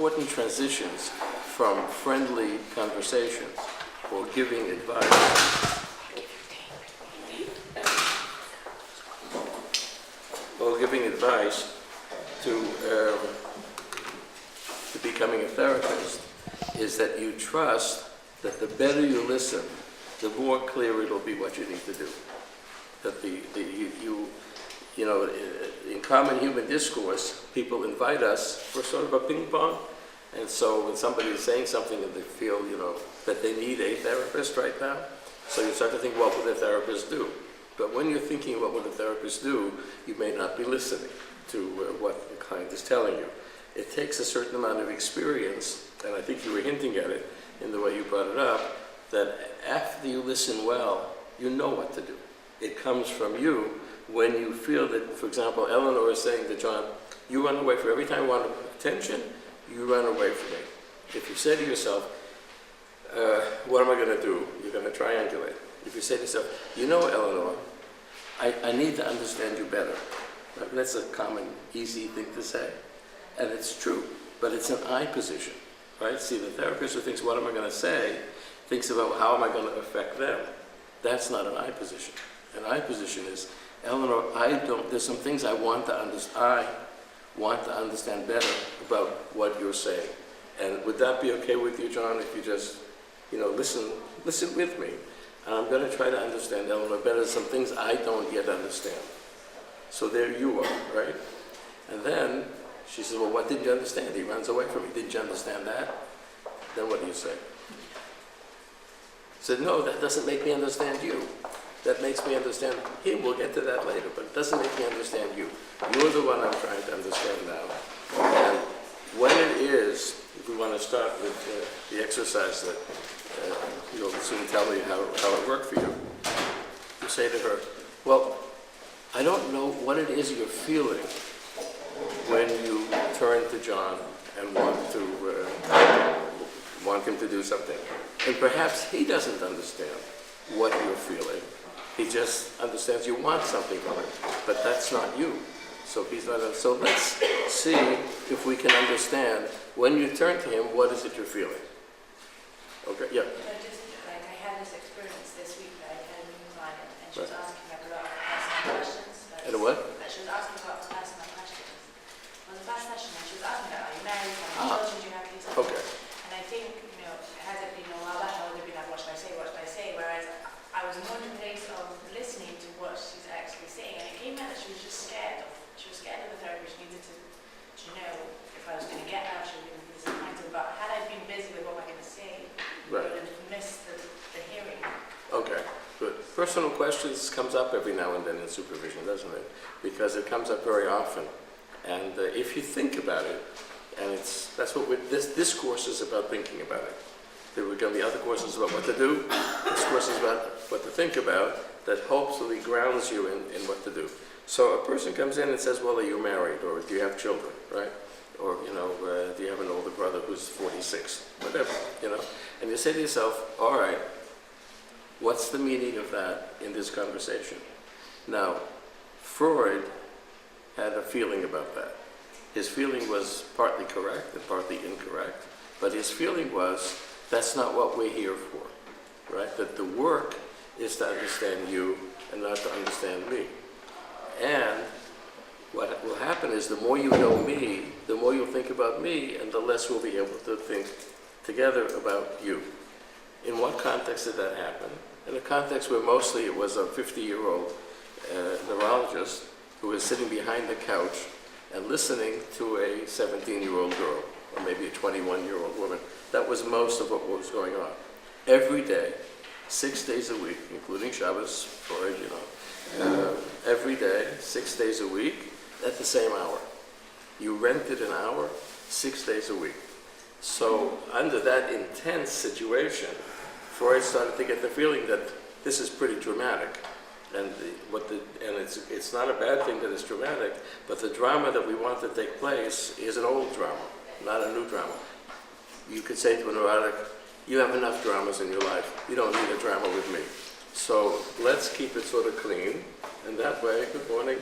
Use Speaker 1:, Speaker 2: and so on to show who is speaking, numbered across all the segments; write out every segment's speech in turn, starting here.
Speaker 1: important transitions from friendly conversations or giving advice to becoming a therapist is that you trust that the better you listen, the more clear it'll be what you need to do. That in common human discourse, people invite us for sort of a ping pong. And so when somebody is saying something and they feel, that they need a therapist right now, so you start to think, what would a therapist do? But when you're thinking, what would a therapist do, you may not be listening to what the client is telling you. It takes a certain amount of experience, and I think you were hinting at it in the way you brought it up, that after you listen well, you know what to do. It comes from you when you feel that, for example, Eleanor is saying to John, you run away from every time I want attention, you run away from me. If you say to yourself, what am I going to do? You're going to triangulate. If you say to yourself, Eleanor, I need to understand you better. Right? That's a common, easy thing to say. And it's true, but it's an I position, right? See, the therapist who thinks, what am I going to say, thinks about how am I going to affect them. That's not an I position. An I position is, Eleanor, there's some things I want to understand better about what you're saying. And would that be okay with you, John, if you just, listen with me? And I'm going to try to understand Eleanor better, some things I don't yet understand. So there you are, right? And then she says, well, what didn't you understand? He runs away from me. Didn't you understand that? Then what do you say? He said, no, that doesn't make me understand you. That makes me understand him. We'll get to that later, but it doesn't make me understand you. You're the one I'm trying to understand now. And when it is, if we want to start with the exercise that you'll soon tell me how it worked for you, you say to her, well, I don't know what it is you're feeling when you turn to John and want him to do something. And perhaps he doesn't understand what you're feeling. He just understands you want something from him, but that's not you. So he's not. So let's see if we can understand when you turn to him, what is it you're feeling? Okay. Yeah.
Speaker 2: I had this experience this week. I had a new client, and she was asking a lot of personal questions.
Speaker 1: And what?
Speaker 2: She was asking a lot of personal questions. It was a fast session, and she was asking about, are you married? How many children do you have? These
Speaker 1: Okay.
Speaker 2: And I think, has it been a while back, I would have been like, what should I say? Whereas I was more in the place of listening to what she's actually saying, and it came out that she was just scared of. She was scared of the therapy. She needed to know if I was going to get her, she was going to be disappointed. But had I been busy with what am I going to say, I would have missed the hearing.
Speaker 1: Okay, good. Personal questions comes up every now and then in supervision, doesn't it? Because it comes up very often. And if you think about it, and that's what this course is about, thinking about it. There were going to be other courses about what to do. This course is about what to think about that hopefully grounds you in what to do. So a person comes in and says, well, are you married? Or do you have children, right? Or, do you have an older brother who's 46? Whatever, And you say to yourself, all right, what's the meaning of that in this conversation? Now, Freud had a feeling about that. His feeling was partly correct and partly incorrect, but his feeling was, that's not what we're here for, right? That the work is to understand you and not to understand me. And what will happen is the more you know me, the more you'll think about me, and the less we'll be able to think together about you. In what context did that happen? In a context where mostly it was a 50-year-old neurologist who was sitting behind the couch and listening to a 17-year-old girl, or maybe a 21-year-old woman. That was most of what was going on. Every day, 6 days a week, including Shabbos, Freud, every day, 6 days a week, at the same hour. You rented an hour, 6 days a week. So under that intense situation, Freud started to get the feeling that this is pretty dramatic. And it's not a bad thing that it's dramatic, but the drama that we want to take place is an old drama, not a new drama. You could say to a neurotic, you have enough dramas in your life. You don't need a drama with me. So let's keep it sort of clean. And that way, good morning.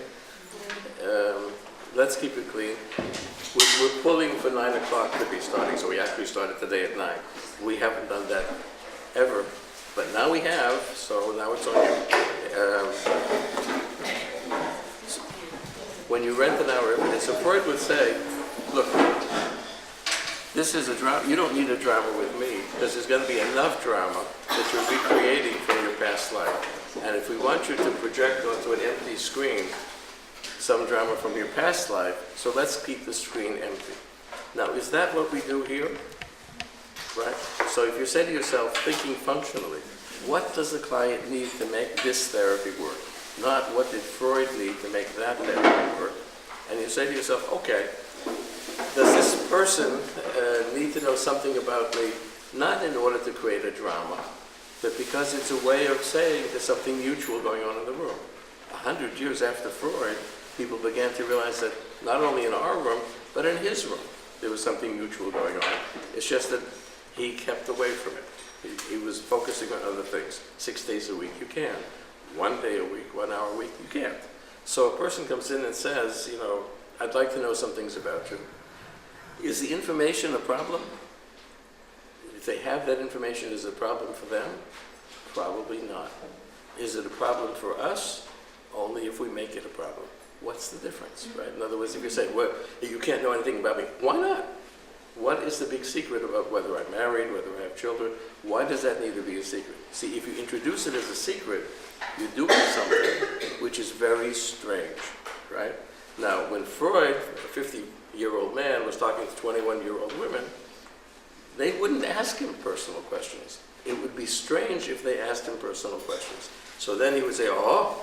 Speaker 1: let's keep it clean. We're pulling for 9 o'clock to be starting, so we actually started today at 9. We haven't done that ever, but now we have, so now it's on you. When you rent an hour every day, so Freud would say, look, this is a drama, you don't need a drama with me, because there's going to be enough drama that you're recreating from your past life. And if we want you to project onto an empty screen some drama from your past life, so let's keep the screen empty. Now, is that what we do here? Right? So if you say to yourself, thinking functionally, what does the client need to make this therapy work? Not what did Freud need to make that therapy work. And you say to yourself, okay, does this person need to know something about me, not in order to create a drama, but because it's a way of saying there's something mutual going on in the room. 100 years after Freud, people began to realize that not only in our room, but in his room, there was something mutual going on. It's just that he kept away from it. He was focusing on other things. 6 days a week, you can. 1 day a week, 1 hour a week, you can't. So a person comes in and says, you know, I'd like to know some things about you. Is the information a problem? If they have that information, is it a problem for them? Probably not. Is it a problem for us? Only if we make it a problem. What's the difference, right? In other words, if you say, well, you can't know anything about me, why not? What is the big secret about whether I'm married, whether I have children? Why does that need to be a secret? See, if you introduce it as a secret, you're doing something which is very strange, right? Now, when Freud, a 50-year-old man, was talking to 21-year-old women, they wouldn't ask him personal questions. It would be strange if they asked him personal questions. So then he would say, oh,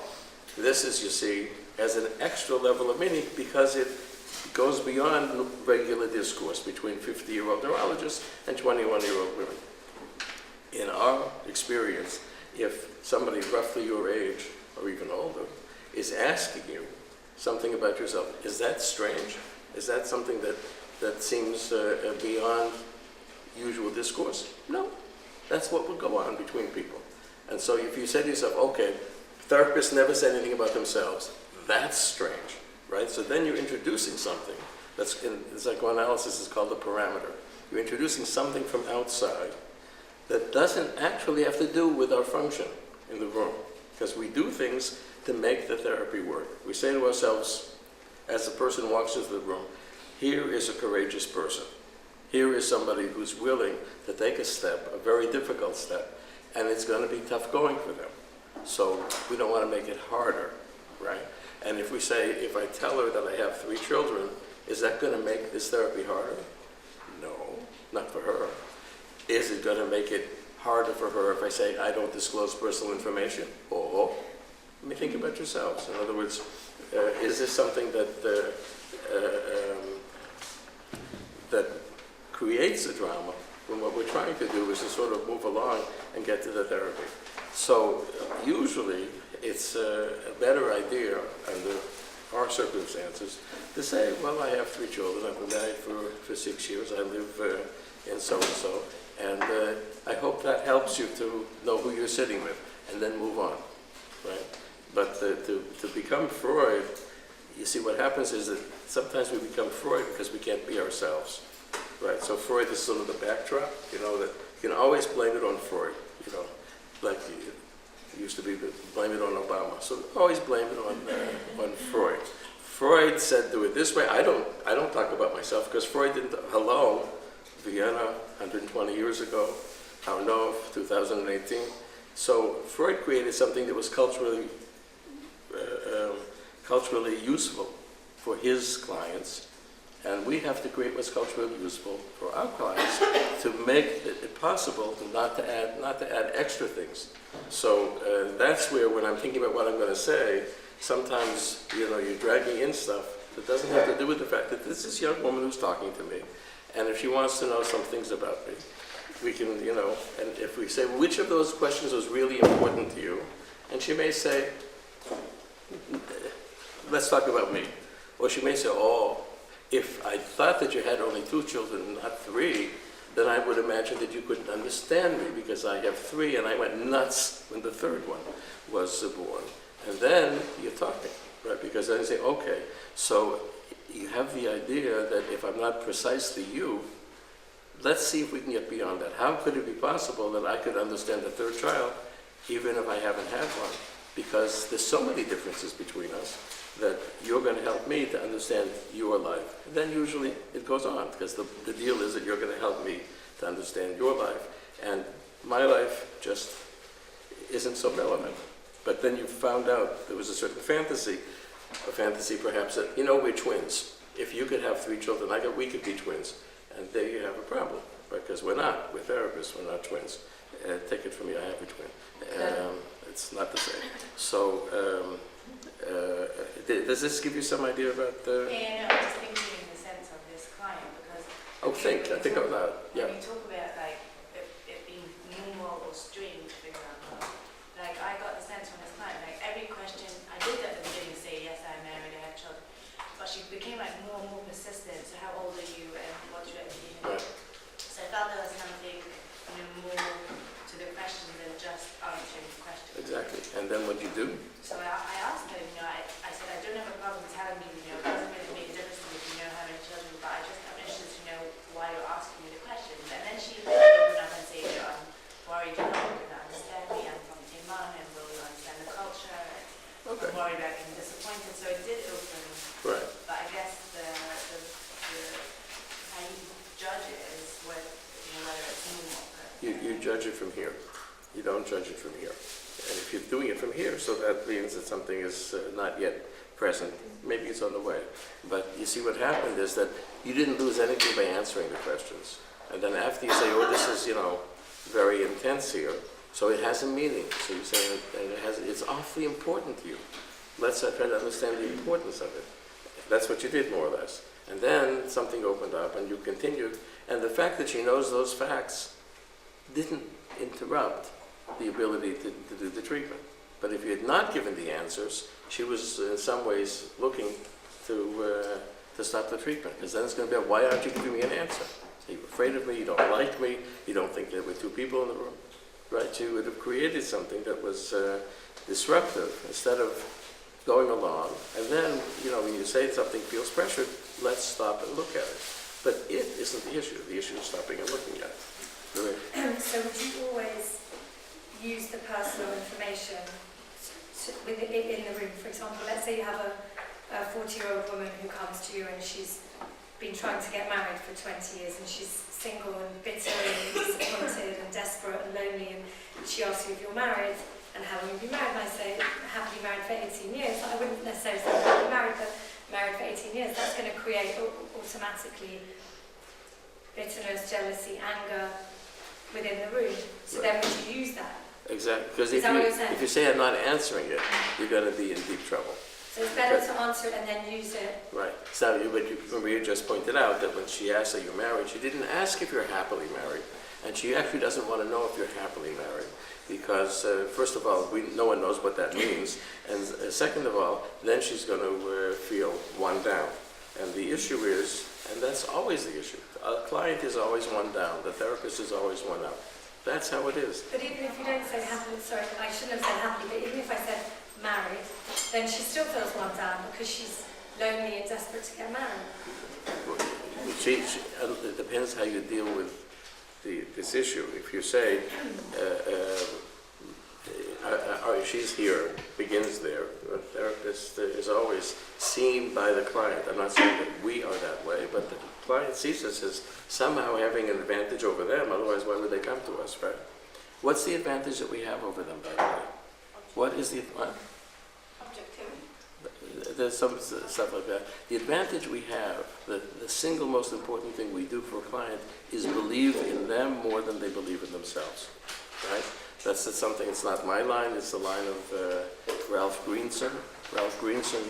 Speaker 1: this is, you see, as an extra level of meaning, because it goes beyond regular discourse between 50-year-old neurologists and 21-year-old women. In our experience, if somebody roughly your age, or even older, is asking you something about yourself, is that strange? Is that something that seems beyond usual discourse? No. That's what would go on between people. And so if you say to yourself, okay, therapists never say anything about themselves, that's strange, right? So then you're introducing something that's in psychoanalysis is called a parameter. You're introducing something from outside that doesn't actually have to do with our function in the room, because we do things to make the therapy work. We say to ourselves, as the person walks into the room, here is a courageous person. Here is somebody who's willing to take a step, a very difficult step, and it's going to be tough going for them. So we don't want to make it harder, right? And if we say, if I tell her that I have 3 children, is that going to make this therapy harder? No, not for her. Is it going to make it harder for her if I say I don't disclose personal information? Or, let me think about yourselves. In other words, is this something that that creates a drama when what we're trying to do is to sort of move along and get to the therapy? So usually it's a better idea under our circumstances to say, well, I have 3 children, I've been married for 6 years, I live in so-and-so, and I hope that helps you to know who you're sitting with, and then move on, right? But to become Freud, you see what happens is that sometimes we become Freud because we can't be ourselves, right? So Freud is sort of the backdrop, you know, that you can always blame it on Freud, you know, like it used to be blame it on Obama. So always blame it on Freud. Freud said do it this way. I don't talk about myself because Freud didn't. Hello, Vienna, 120 years ago. Neve, 2018. So Freud created something that was culturally useful for his clients, and we have to create what's culturally useful for our clients to make it possible to not to add extra things. So that's where, when I'm thinking about what I'm going to say, sometimes you're dragging in stuff that doesn't have to do with the fact that this is a young woman who's talking to me, and if she wants to know some things about me, we can, and if we say, which of those questions was really important to you, and she may say, let's talk about me. Or she may say, oh, if I thought that you had only 2 children, not 3, then I would imagine that you couldn't understand me because I have 3 and I went nuts when the 3rd one was born. And then you're talking, right? Because then you say, okay, so you have the idea that if I'm not precisely you, let's see if we can get beyond that. How could it be possible that I could understand a third child, even if I haven't had one? Because there's so many differences between us that you're going to help me to understand your life. And then usually it goes on, because the deal is that you're going to help me to understand your life, and my life just isn't so relevant. But then you found out there was a certain fantasy, a fantasy perhaps that, we're twins. If you could have 3 children, we could be twins. And there you have a problem, because we're not. We're therapists, we're not twins. Take it from me, I have a twin. It's not the same. So, does this give you some idea about the...
Speaker 2: Yeah, no, I'm just thinking in the sense of this client, because...
Speaker 1: I think out loud, yeah.
Speaker 2: When you talk about, like, it being normal or strange, for example, like, I got the sense from this client, like, every question, I did at the beginning say, yes, I'm married, I have children, but she became, like, more and more persistent, so how old are you, and what's your education?
Speaker 1: Right.
Speaker 2: So I felt there was something, more to the question than just answering the question.
Speaker 1: Exactly. And then what you do?
Speaker 2: So I asked her, I said, I don't have a problem telling you, it doesn't really make a difference to me if you know how many children, but I'm interested to know why you're asking me the questions. And then she opened up and said, I'm worried you're not going to understand me, I'm from Iman, and will you understand the culture?
Speaker 1: Okay.
Speaker 2: I'm worried about being disappointed. So it did open.
Speaker 1: Right.
Speaker 2: But I guess the how you judge it is whether it's normal.
Speaker 1: You judge it from here. You don't judge it from here. And if you're doing it from here, so that means that something is not yet present. Maybe it's on the way. But you see, what happened is that you didn't lose anything by answering the questions. And then after you say, oh, this is, very intense here, so it has a meaning. So you say, it's awfully important to you. Let's try to understand the importance of it. That's what you did, more or less. And then something opened up, and you continued. And the fact that she knows those facts didn't interrupt the ability to do the treatment. But if you had not given the answers, she was in some ways looking to stop the treatment. Because then it's going to be, why aren't you giving me an answer? You're afraid of me, you don't like me, you don't think there were 2 people in the room. Right? You would have created something that was disruptive instead of going along. And then, when you say something feels pressured, let's stop and look at it. But it isn't the issue. The issue is stopping and looking at it. Right.
Speaker 3: So would you always use the personal information in the room? For example, let's say you have a 40-year-old woman who comes to you and she's been trying to get married for 20 years and she's single and bitter and disappointed and desperate and lonely, and she asks you if you're married and how long have you been married, and I say happily married for 18 years. I wouldn't necessarily say happily married, but married for 18 years. That's going to create automatically bitterness, jealousy, anger within the room. So then would you use that?
Speaker 1: Exactly. Because if you say I'm not answering it, you're going to be in deep trouble.
Speaker 3: So it's better to answer it and then use it.
Speaker 1: Right. So remember you just pointed out that when she asked that you're married, she didn't ask if you're happily married. And she actually doesn't want to know if you're happily married. Because first of all, no one knows what that means. And second of all, then she's going to feel one down. And the issue is, and that's always the issue, a client is always one down, the therapist is always one up. That's how it is.
Speaker 3: But even if you don't say happily, sorry, I shouldn't have said happily, but even if I said married, then she still feels one down because she's lonely and desperate to get married.
Speaker 1: It depends how you deal with this issue. If you say, she's here, begins there, the therapist is always seen by the client. I'm not saying that we are that way, but the client sees us as somehow having an advantage over them, otherwise why would they come to us, right? What's the advantage that we have over them, by the way? What is the what? Objectivity. There's some stuff like that. The advantage we have, the single most important thing we do for a client is believe in them more than they believe in themselves, right? That's something, it's not my line, it's the line of Ralph Greenson. Ralph Greenson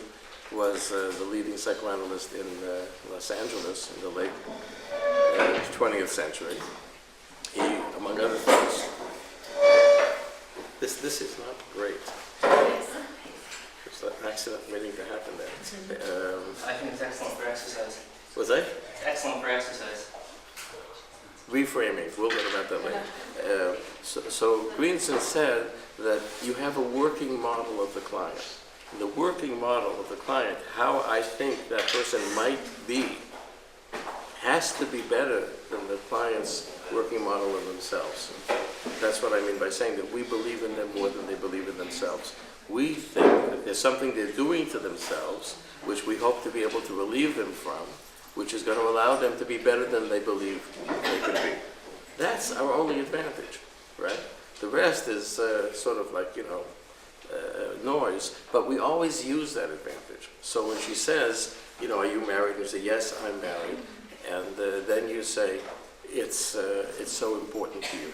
Speaker 1: was the leading psychoanalyst in Los Angeles in the late 20th century. He, among other things, this is not great. It's an accident waiting to happen there.
Speaker 4: I think it's excellent for exercise.
Speaker 1: Was that?
Speaker 4: Excellent for exercise.
Speaker 1: Reframing, we'll learn about that later. So Greenson said that you have a working model of the client. the working model of the client, how I think that person might be, has to be better than the client's working model of themselves. That's what I mean by saying that we believe in them more than they believe in themselves. We think that there's something they're doing to themselves, which we hope to be able to relieve them from, which is going to allow them to be better than they believe they can be. That's our only advantage, right? The rest is sort of like, noise, but we always use that advantage. So when she says, are you married? You say, yes, I'm married. And then you say, it's so important to you.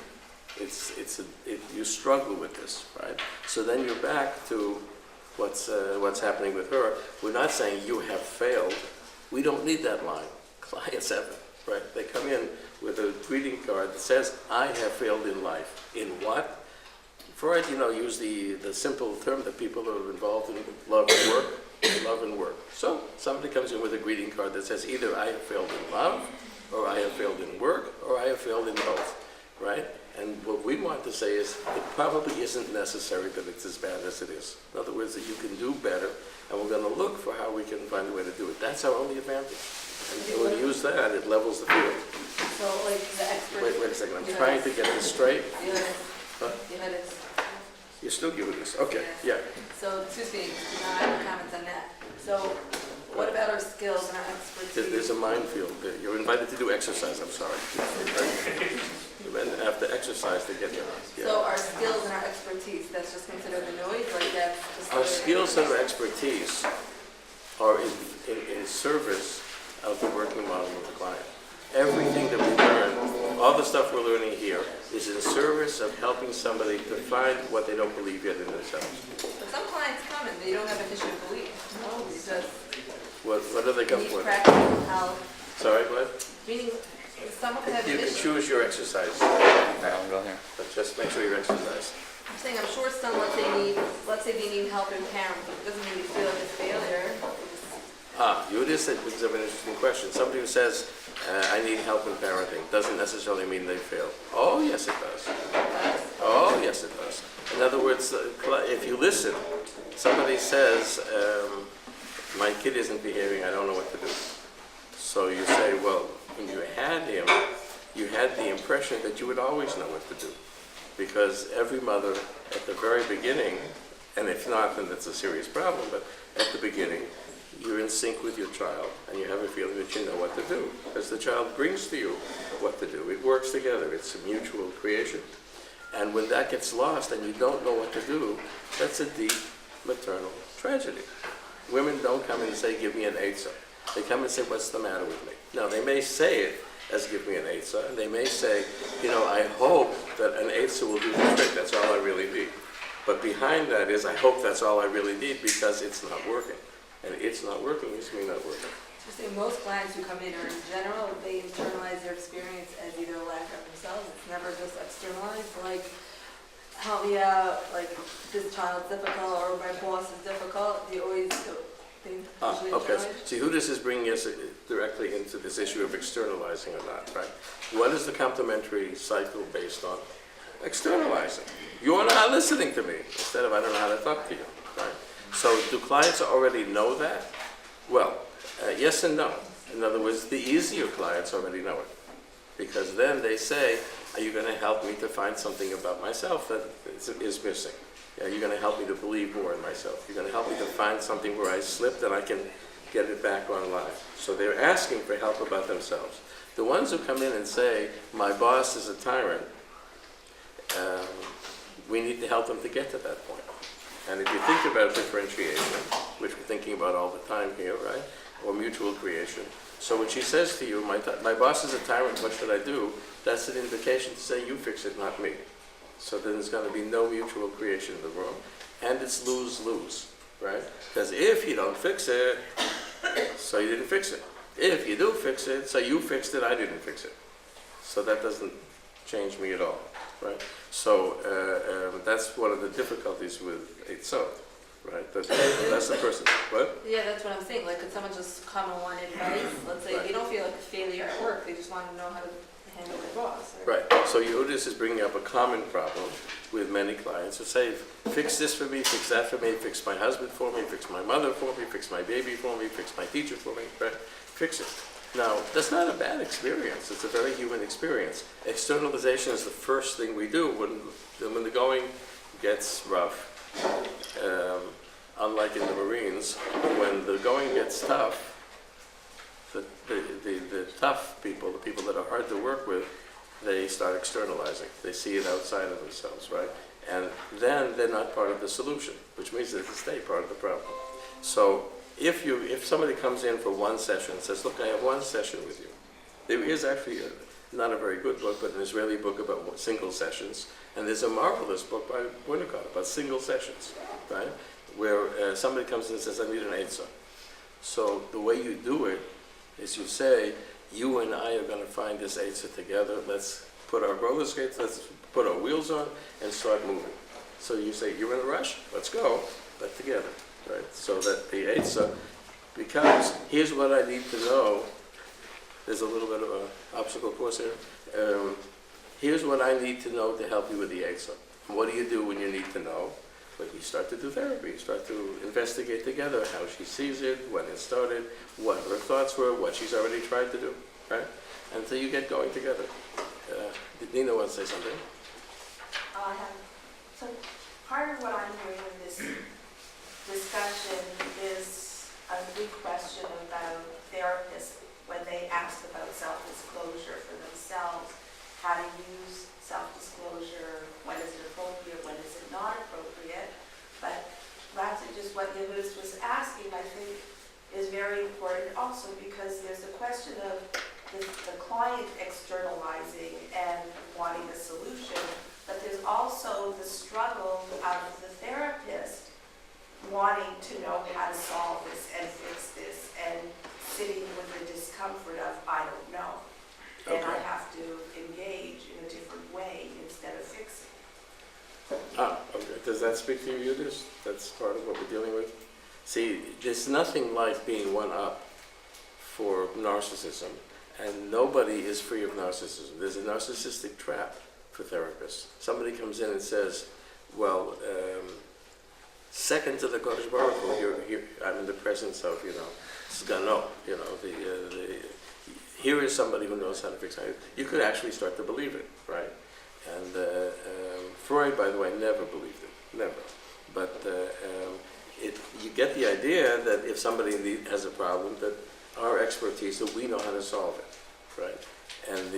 Speaker 1: You struggle with this, right? So then you're back to what's happening with her. We're not saying you have failed. We don't need that line. Clients haven't, right? They come in with a greeting card that says, I have failed in life. In what? Freud, used the simple term that people are involved in love and work. Love and work. So somebody comes in with a greeting card that says either I have failed in love, or I have failed in work, or I have failed in both, right? And what we want to say is it probably isn't necessary that it's as bad as it is. In other words, that you can do better, and we're going to look for how we can find a way to do it. That's our only advantage. And when we use that, it levels the field.
Speaker 5: So, like, the expert...
Speaker 1: Wait a second. I'm trying to get this straight. Huh?
Speaker 5: You're
Speaker 1: still giving this? Okay, yeah.
Speaker 5: So, two things. I have comments on that. So, what about our skills and our expertise?
Speaker 1: There's a minefield. You're invited to do exercise, I'm sorry. And after exercise, they get you. Yeah.
Speaker 5: So our skills and our expertise, that's just considered the noise, like that's just...
Speaker 1: Our skills and our expertise are in service of the working model of the client. Everything that we learn, all the stuff we're learning here, is in service of helping somebody to find what they don't believe yet in themselves.
Speaker 5: But some clients come and they don't have a history of belief. No, it's just...
Speaker 1: What do they come for?
Speaker 5: Practical help.
Speaker 1: Sorry, what?
Speaker 5: Meaning, someone could have
Speaker 1: You
Speaker 5: an
Speaker 1: can
Speaker 5: issue.
Speaker 1: choose your exercise.
Speaker 4: I'll go here.
Speaker 1: But just make sure you exercise.
Speaker 5: I'm saying, I'm sure some, let's say they need help in parenting. It doesn't mean they feel like a failure.
Speaker 1: You just said this is an interesting question. Somebody who says, I need help in parenting, doesn't necessarily mean they fail. Oh, yes, it does. Oh, yes, it does. In other words, if you listen, somebody says, my kid isn't behaving, I don't know what to do. So you say, well, when you had him, you had the impression that you would always know what to do. Because every mother at the very beginning, and if not, then that's a serious problem, but at the beginning, you're in sync with your child, and you have a feeling that you know what to do. Because the child brings to you what to do. It works together. It's a mutual creation. And when that gets lost and you don't know what to do, that's a deep maternal tragedy. Women don't come and say, give me an Eitzah. They come and say, what's the matter with me? Now, they may say it as give me an Eitzah, and they may say, I hope that an Eitzah will do the trick. That's all I really need. But behind that is, I hope that's all I really need because it's not working. And it's not working, it's me not working.
Speaker 5: So most clients who come in are in general, they internalize their experience as either a lack of themselves. It's never just externalized, like, help me out, like, this child's difficult or my boss is difficult. They always think usually
Speaker 1: Okay.
Speaker 5: internalize.
Speaker 1: See, who this is bringing us directly into this issue of externalizing or not, right? What is the complementary cycle based on? Externalizing. You're not listening to me, instead of I don't know how to talk to you, right? So do clients already know that? Well, yes and no. In other words, the easier clients already know it. Because then they say, are you going to help me to find something about myself that is missing? Are you going to help me to believe more in myself? You're going to help me to find something where I slipped and I can get it back online. So they're asking for help about themselves. The ones who come in and say, my boss is a tyrant, we need to help them to get to that point. And if you think about differentiation, which we're thinking about all the time here, right? Or mutual creation. So when she says to you, my boss is a tyrant, what should I do? That's an invitation to say, you fix it, not me. So then there's going to be no mutual creation in the room. And it's lose-lose, right? Because if you don't fix it, so you didn't fix it. If you do fix it, so you fixed it, I didn't fix it. So that doesn't change me at all, right? So that's one of the difficulties with Eitzot, right? That's the person. What?
Speaker 5: Yeah, that's what I'm saying. Like, could someone just come and want advice? Let's say they don't feel like a failure at work. They just want to know how to him and the boss.
Speaker 1: Right, so Yehudis is bringing up a common problem with many clients who say, fix this for me, fix that for me, fix my husband for me, fix my mother for me, fix my baby for me, fix my teacher for me, right? Fix it. Now, that's not a bad experience. It's a very human experience. Externalization is the first thing we do when the going gets rough. Unlike in the Marines, when the going gets tough, the tough people, the people that are hard to work with, they start externalizing. They see it outside of themselves, right? And then they're not part of the solution, which means they stay part of the problem. So if somebody comes in for one session and says, look, I have one session with you. There is actually not a very good book, but an Israeli book about single sessions. And there's a marvelous book by Winnicott about single sessions, right? Where somebody comes in and says, I need an Eitzah. So the way you do it is you say, you and I are going to find this Eitzah together. Let's put our roller skates, let's put our wheels on and start moving. So you say, you're in a rush? Let's go, but together, right? So that the Eitzah becomes, here's what I need to know. There's a little bit of an obstacle course here. Here's what I need to know to help you with the Eitzah. What do you do when you need to know? But you start to do therapy, you start to investigate together how she sees it, when it started, what her thoughts were, what she's already tried to do, right? Until you get going together. Did Nina want to say something?
Speaker 6: I have, so part of what I'm hearing in this discussion is a big question about therapists when they ask about self-disclosure for themselves, how to use self-disclosure, when is it appropriate, when is it not appropriate. But that's just what Yehudis was asking, I think, is very important also, because there's a question of the client externalizing and wanting a solution, but there's also the struggle of the therapist wanting to know how to solve this and fix this, and sitting with the discomfort of, I don't know. And I have to engage in a different way instead of fixing.
Speaker 1: Okay. Does that speak to you, Yudis? That's part of what we're dealing with? See, there's nothing like being one up for narcissism, and nobody is free of narcissism. There's a narcissistic trap for therapists. Somebody comes in and says, well, second to the Kodesh Baruch Hu, here, I'm in the presence of, Sgano, here is somebody who knows how to fix it. You could actually start to believe it, right? And Freud, by the way, never believed it, never. But you get the idea that if somebody has a problem, that our expertise, that we know how to solve it, right? And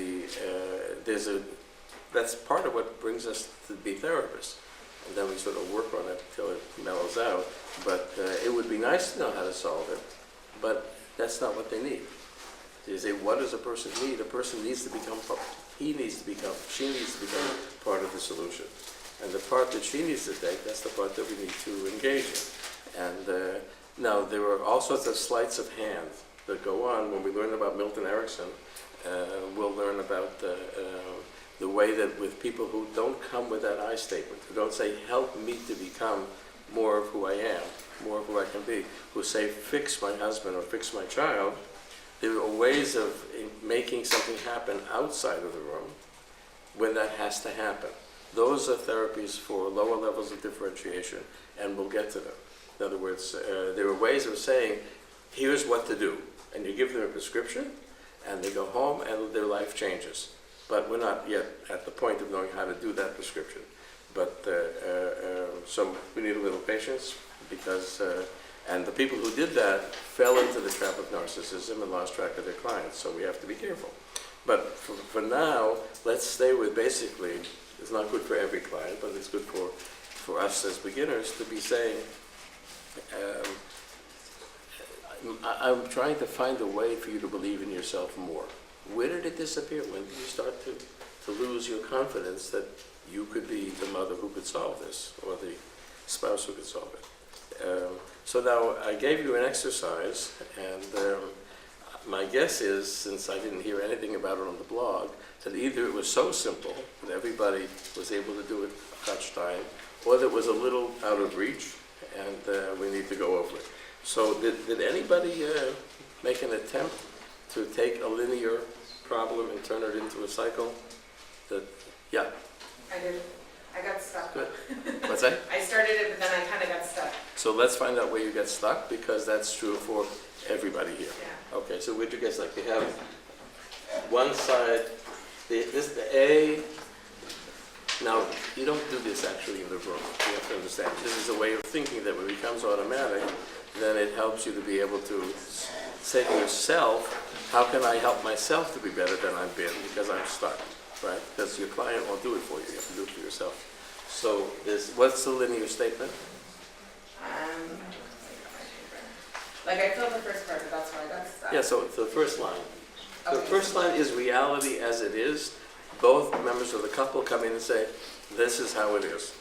Speaker 1: that's part of what brings us to be therapists. And then we sort of work on it until it mellows out. But it would be nice to know how to solve it, but that's not what they need. You say, what does a person need? A person needs to become, she needs to become part of the solution. And the part that she needs to take, that's the part that we need to engage in. And now, there are all sorts of sleights of hand that go on. When we learn about Milton Erickson, we'll learn about the way that with people who don't come with that I statement, who don't say, help me to become more of who I am, more of who I can be, who say, fix my husband or fix my child, there are ways of making something happen outside of the room when that has to happen. Those are therapies for lower levels of differentiation, and we'll get to them. In other words, there are ways of saying, here's what to do. And you give them a prescription, and they go home, and their life changes. But we're not yet at the point of knowing how to do that prescription. But so we need a little patience, because and the people who did that fell into the trap of narcissism and lost track of their clients, so we have to be careful. But for now, let's stay with basically, it's not good for every client, but it's good for us as beginners to be saying, I'm trying to find a way for you to believe in yourself more. Where did it disappear? When did you start to lose your confidence that you could be the mother who could solve this, or the spouse who could solve it? So now I gave you an exercise, and my guess is, since I didn't hear anything about it on the blog, that either it was so simple that everybody was able to do it touch time, or that it was a little out of reach, and we need to go over it. So did anybody make an attempt to take a linear problem and turn it into a cycle? Yeah,
Speaker 7: I did. I got stuck.
Speaker 1: good. What's that?
Speaker 7: I started it, but then I kind of got stuck.
Speaker 1: So let's find out where you get stuck, because that's true for everybody here.
Speaker 7: Yeah.
Speaker 1: Okay, so where'd you get stuck? You have one side, the A. Now, you don't do this actually in the room. You have to understand. This is a way of thinking that when it becomes automatic, then it helps you to be able to say to yourself, how can I help myself to be better than I've been because I'm stuck, right? Because your client won't do it for you. You have to do it for yourself. So what's the linear statement?
Speaker 7: Like I filled the first part, but that's why I got stuck.
Speaker 1: Yeah, so the first line. The
Speaker 7: Okay.
Speaker 1: first line is reality as it is. Both members of the couple come in and say, this is how it is.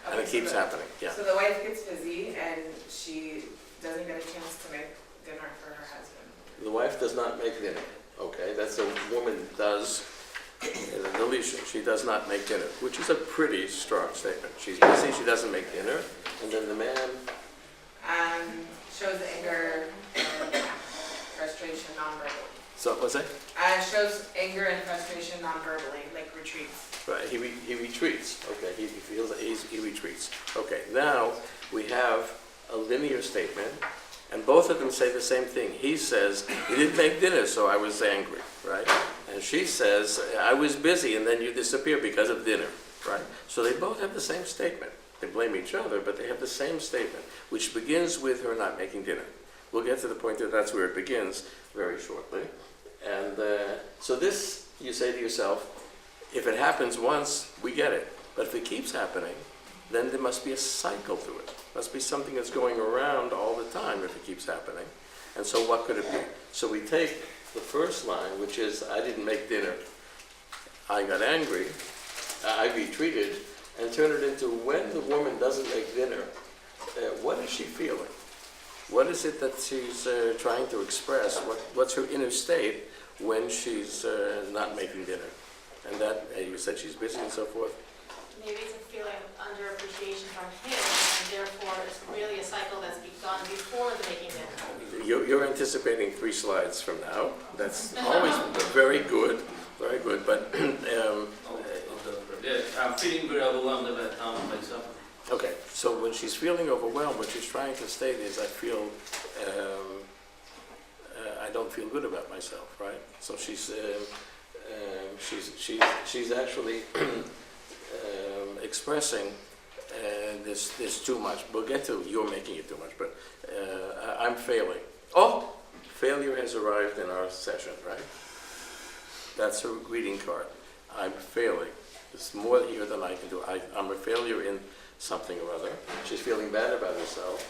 Speaker 1: And it
Speaker 7: Okay,
Speaker 1: keeps
Speaker 7: so
Speaker 1: happening, yeah.
Speaker 7: So the wife gets busy and she doesn't get a chance to make dinner for her husband.
Speaker 1: The wife does not make dinner, okay? That's a woman does, in a deletion, she does not make dinner, which is a pretty strong statement. She's busy, she doesn't make dinner, and then the man,
Speaker 7: Shows anger and frustration non-verbally.
Speaker 1: so what's that?
Speaker 7: Shows anger and frustration non-verbally, like retreats.
Speaker 1: Right, he retreats, okay, he feels that he retreats. Okay, now we have a linear statement, and both of them say the same thing. He says, you didn't make dinner, so I was angry, right? And she says, I was busy, and then you disappeared because of dinner, right? So they both have the same statement. They blame each other, but they have the same statement, which begins with her not making dinner. We'll get to the point that that's where it begins very shortly. And so this, you say to yourself, if it happens once, we get it. But if it keeps happening, then there must be a cycle to it. Must be something that's going around all the time if it keeps happening. And so what could it be? So we take the first line, which is, I didn't make dinner, I got angry, I retreated, and turn it into when the woman doesn't make dinner, what is she feeling? What is it that she's trying to express? What's her inner state when she's not making dinner? And that, you said she's busy and so forth.
Speaker 2: Maybe it's a feeling of underappreciation from him, and therefore it's really a cycle that's begun before the making dinner.
Speaker 1: You're anticipating 3 slides from now. That's always very good, but
Speaker 4: I'm feeling very overwhelmed about myself.
Speaker 1: okay, so when she's feeling overwhelmed, what she's trying to state is, I don't feel good about myself, right? So she's actually expressing this too much. We'll get to you're making it too much, but I'm failing. Oh, failure has arrived in our session, right? That's her greeting card. I'm failing. There's more here than I can do. I'm a failure in something or other. She's feeling bad about herself.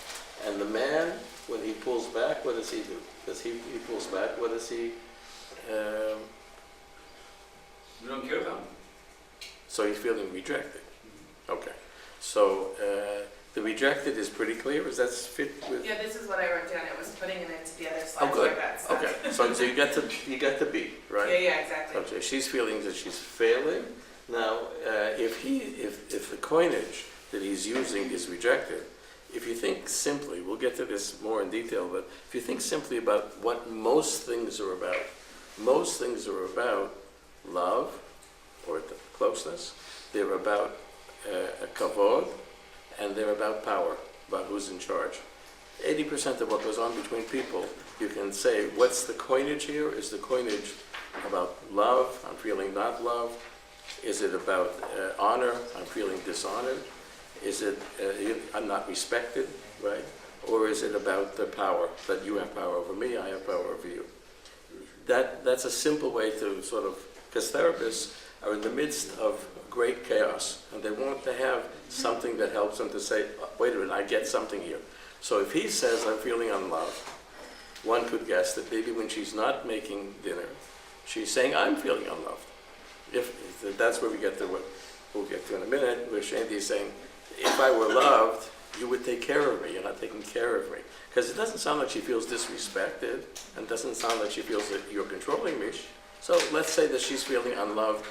Speaker 1: And the man, when he pulls back, what does he do? Because he pulls back, what does he...
Speaker 4: You don't care about me.
Speaker 1: So he's feeling rejected. Okay. So the rejected is pretty clear. Does that fit with...
Speaker 7: Yeah, this is what I wrote down. It was putting it into the other
Speaker 1: Oh,
Speaker 7: slides.
Speaker 1: good.
Speaker 7: I got stuck.
Speaker 1: Okay. So you get to B, right?
Speaker 7: Yeah, exactly.
Speaker 1: Okay. She's feeling that she's failing. Now, if the coinage that he's using is rejected, if you think simply, we'll get to this more in detail, but if you think simply about what most things are about love or closeness, they're about a kavod, and they're about power, about who's in charge. 80% of what goes on between people, you can say, what's the coinage here? Is the coinage about love? I'm feeling not loved. Is it about honor? I'm feeling dishonored. Is it I'm not respected, right? Or is it about the power, that you have power over me, I have power over you? That's a simple way to sort of, because therapists are in the midst of great chaos, and they want to have something that helps them to say, oh, wait a minute, I get something here. So if he says, I'm feeling unloved, one could guess that maybe when she's not making dinner, she's saying, I'm feeling unloved. If that's where we get to what we'll get to in a minute, where Shanti is saying, if I were loved, you would take care of me. You're not taking care of me. Because it doesn't sound like she feels disrespected, and it doesn't sound like she feels that you're controlling me. So let's say that she's feeling unloved,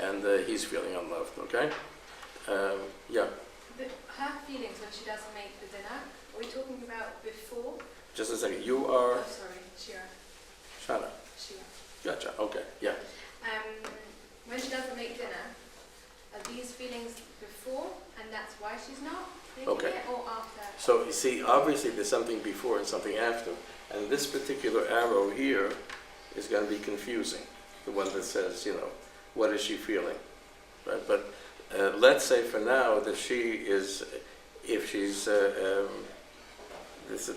Speaker 1: and he's feeling unloved, okay? Yeah,
Speaker 8: Her feelings when she doesn't make the dinner, are we talking about before?
Speaker 1: just a second. You are
Speaker 8: Oh, sorry, Shira.
Speaker 1: Shana.
Speaker 8: Shira.
Speaker 1: Gotcha, okay, yeah.
Speaker 8: When she doesn't make dinner, are these feelings before and that's why she's not making
Speaker 1: Okay.
Speaker 8: it, or after?
Speaker 1: So you see, obviously there's something before and something after. And this particular arrow here is going to be confusing. The one that says, you know, what is she feeling? Right? But let's say for now that she is, if she's, it's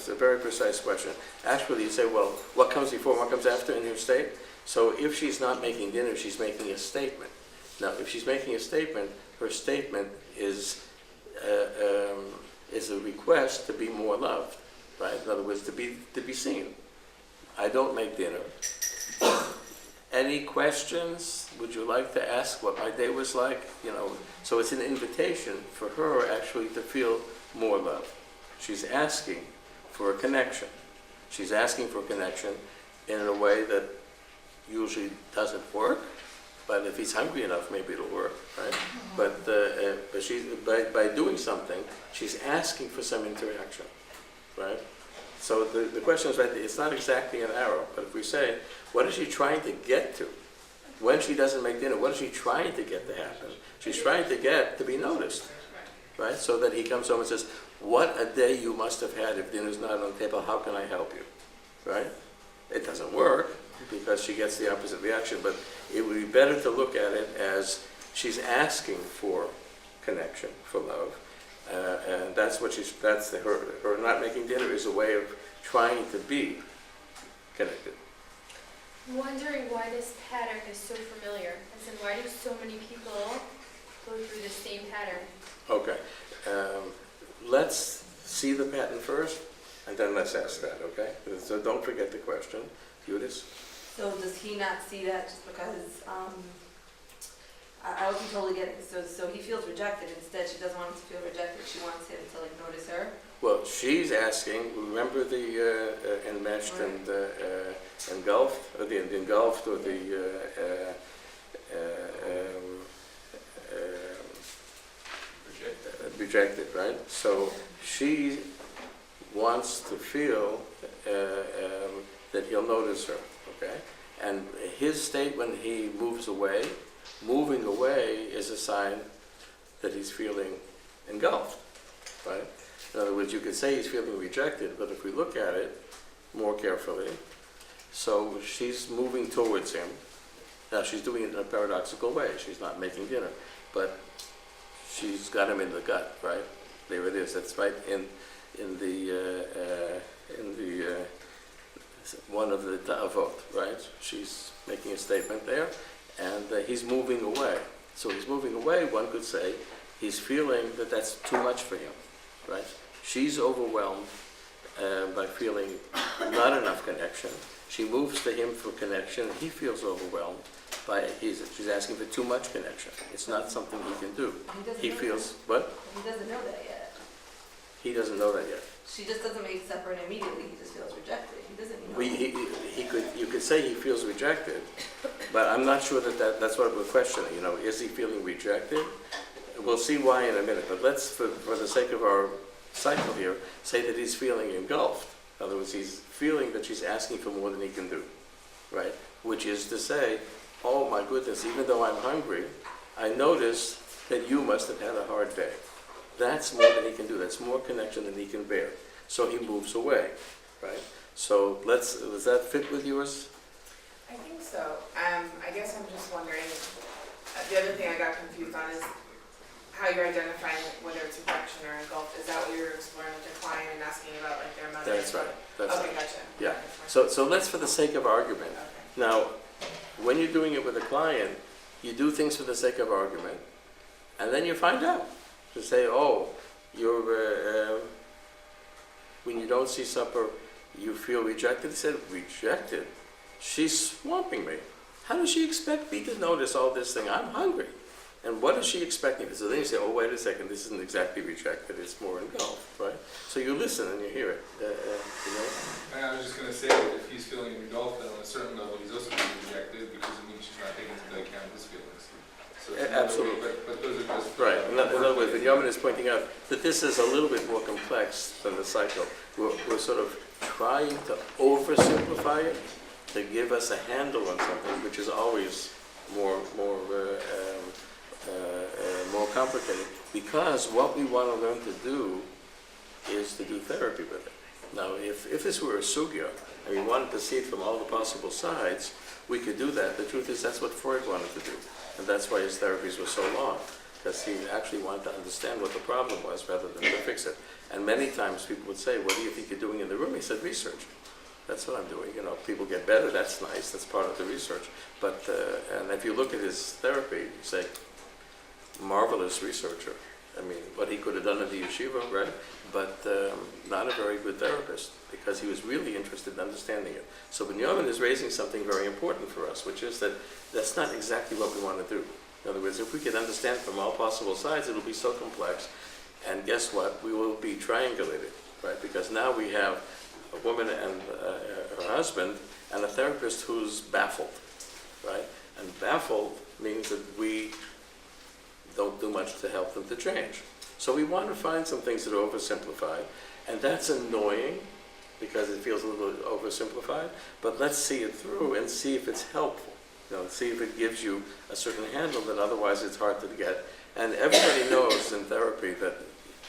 Speaker 1: a very precise question. Actually, you say, well, what comes before, what comes after in your state? So if she's not making dinner, she's making a statement. Now, if she's making a statement, her statement is a request to be more loved, right? In other words, to be seen. I don't make dinner. Any questions? Would you like to ask what my day was like? You know, so it's an invitation for her actually to feel more love. She's asking for a connection. She's asking for a connection in a way that usually doesn't work, but if he's hungry enough, maybe it'll work, right? But she's, by doing something, she's asking for some interaction, right? So the question is, right, it's not exactly an arrow, but if we say, what is she trying to get to? When she doesn't make dinner, what is she trying to get to happen? She's trying to get to be noticed, right? So that he comes home and says, what a day you must have had if dinner's not on the table, how can I help you, right? It doesn't work because she gets the opposite reaction, but it would be better to look at it as she's asking for connection, for love. And that's what her not making dinner is a way of trying to be connected.
Speaker 9: I'm wondering why this pattern is so familiar, as in why do so many people go through the same pattern?
Speaker 1: Okay, let's see the pattern first, and then let's ask that, okay? So don't forget the question. Judith?
Speaker 5: So does he not see that just because, I wasn't totally getting, so he feels rejected, instead she doesn't want him to feel rejected, she wants him to like notice her?
Speaker 1: Well, she's asking, remember the enmeshed and engulfed, or the engulfed, or the rejected, right? So she wants to feel that he'll notice her, okay? And his state when he moves away, moving away is a sign that he's feeling engulfed, right? In other words, you could say he's feeling rejected, but if we look at it more carefully, so she's moving towards him. Now she's doing it in a paradoxical way. She's not making dinner, but she's got him in the gut, right? There it is. That's right in the one of the Avot, right? She's making a statement there, and he's moving away. So he's moving away, one could say, he's feeling that that's too much for him, right? She's overwhelmed by feeling not enough connection. She moves to him for connection. He feels overwhelmed by, she's asking for too much connection. It's not something he can do. He feels, what?
Speaker 5: He doesn't know that yet.
Speaker 1: He doesn't know that yet.
Speaker 5: She just doesn't make it separate immediately, he just feels rejected. He doesn't know.
Speaker 1: You could say he feels rejected, but I'm not sure that's what we're questioning. You know, is he feeling rejected? We'll see why in a minute, but let's, for the sake of our cycle here, say that he's feeling engulfed. In other words, he's feeling that she's asking for more than he can do, right? Which is to say, oh my goodness, even though I'm hungry, I notice that you must have had a hard day. That's more than he can do. That's more connection than he can bear. So he moves away, right? So does that fit with yours?
Speaker 7: I think so. I guess I'm just wondering, the other thing I got confused on is how you're identifying whether it's rejection or engulfed. Is that what you're exploring with your client and asking about like their mother?
Speaker 1: That's right. That's
Speaker 7: okay,
Speaker 1: right.
Speaker 7: gotcha.
Speaker 1: Yeah. So let's, for the sake of argument.
Speaker 7: Okay.
Speaker 1: Now, when you're doing it with a client, you do things for the sake of argument, and then you find out. To say, oh, you're when you don't see supper, you feel rejected. He said, rejected? She's swamping me. How does she expect me to notice all this thing? I'm hungry. And what is she expecting? So then you say, oh, wait a second, this isn't exactly rejected, it's more engulfed, right? So you listen and you hear it, you know?
Speaker 10: I was just going to say that if he's feeling engulfed, then on a certain level, he's also being rejected because it means she's not taking into account his feelings. So
Speaker 1: Absolutely.
Speaker 10: But those are just...
Speaker 1: Right. In other words, the Yeoman is pointing out that this is a little bit more complex than the cycle. We're sort of trying to oversimplify it, to give us a handle on something, which is always more complicated, because what we want to learn to do is to do therapy with it. Now, if this were a sugya, and we wanted to see it from all the possible sides, we could do that. The truth is, that's what Freud wanted to do, and that's why his therapies were so long, because he actually wanted to understand what the problem was rather than to fix it. And many times people would say, what do you think you're doing in the room? He said, research. That's what I'm doing. You know, people get better, that's nice, that's part of the research. But, and if you look at his therapy, you say, marvelous researcher. I mean, what he could have done in the yeshiva, right? But not a very good therapist, because he was really interested in understanding it. So Binyamin is raising something very important for us, which is that that's not exactly what we want to do. In other words, if we can understand from all possible sides, it'll be so complex. And guess what? We will be triangulated, right? Because now we have a woman and her husband and a therapist who's baffled, right? And baffled means that we don't do much to help them to change. So we want to find some things that are oversimplified, and that's annoying because it feels a little oversimplified, but let's see it through and see if it's helpful. You know, see if it gives you a certain handle that otherwise it's hard to get. And everybody knows in therapy that,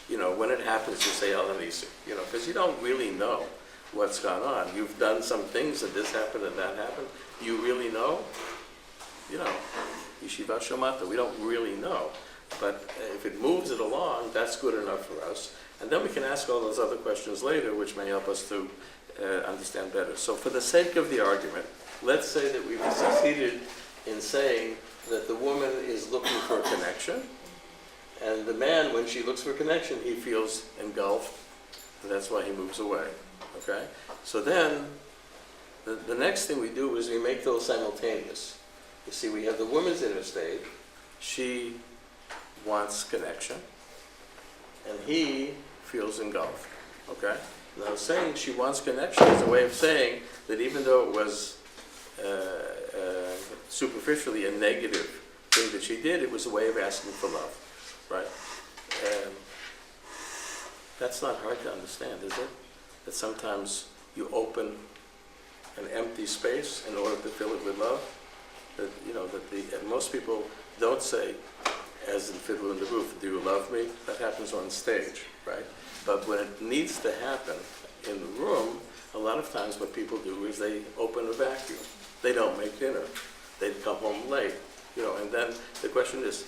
Speaker 1: you know, when it happens, you say Elanisi, you know, because you don't really know what's gone on. You've done some things and this happened and that happened. You really know? You know, Yeshiva Shomata, we don't really know. But if it moves it along, that's good enough for us. And then we can ask all those other questions later, which may help us to understand better. So for the sake of the argument, let's say that we've succeeded in saying that the woman is looking for a connection, and the man, when she looks for a connection, he feels engulfed, and that's why he moves away. Okay? So then, the next thing we do is we make those simultaneous. You see, we have the woman's inner state. She wants connection, and he feels engulfed. Okay? Now, saying she wants connection is a way of saying that even though it was superficially a negative thing that she did, it was a way of asking for love, right? That's not hard to understand, is it? That sometimes you open an empty space in order to fill it with love. That, you know, that most people don't say, as in Fiddler in the Roof, do you love me? That happens on stage, right? But when it needs to happen in the room, a lot of times what people do is they open a vacuum. They don't make dinner. They come home late, you know, and then the question is,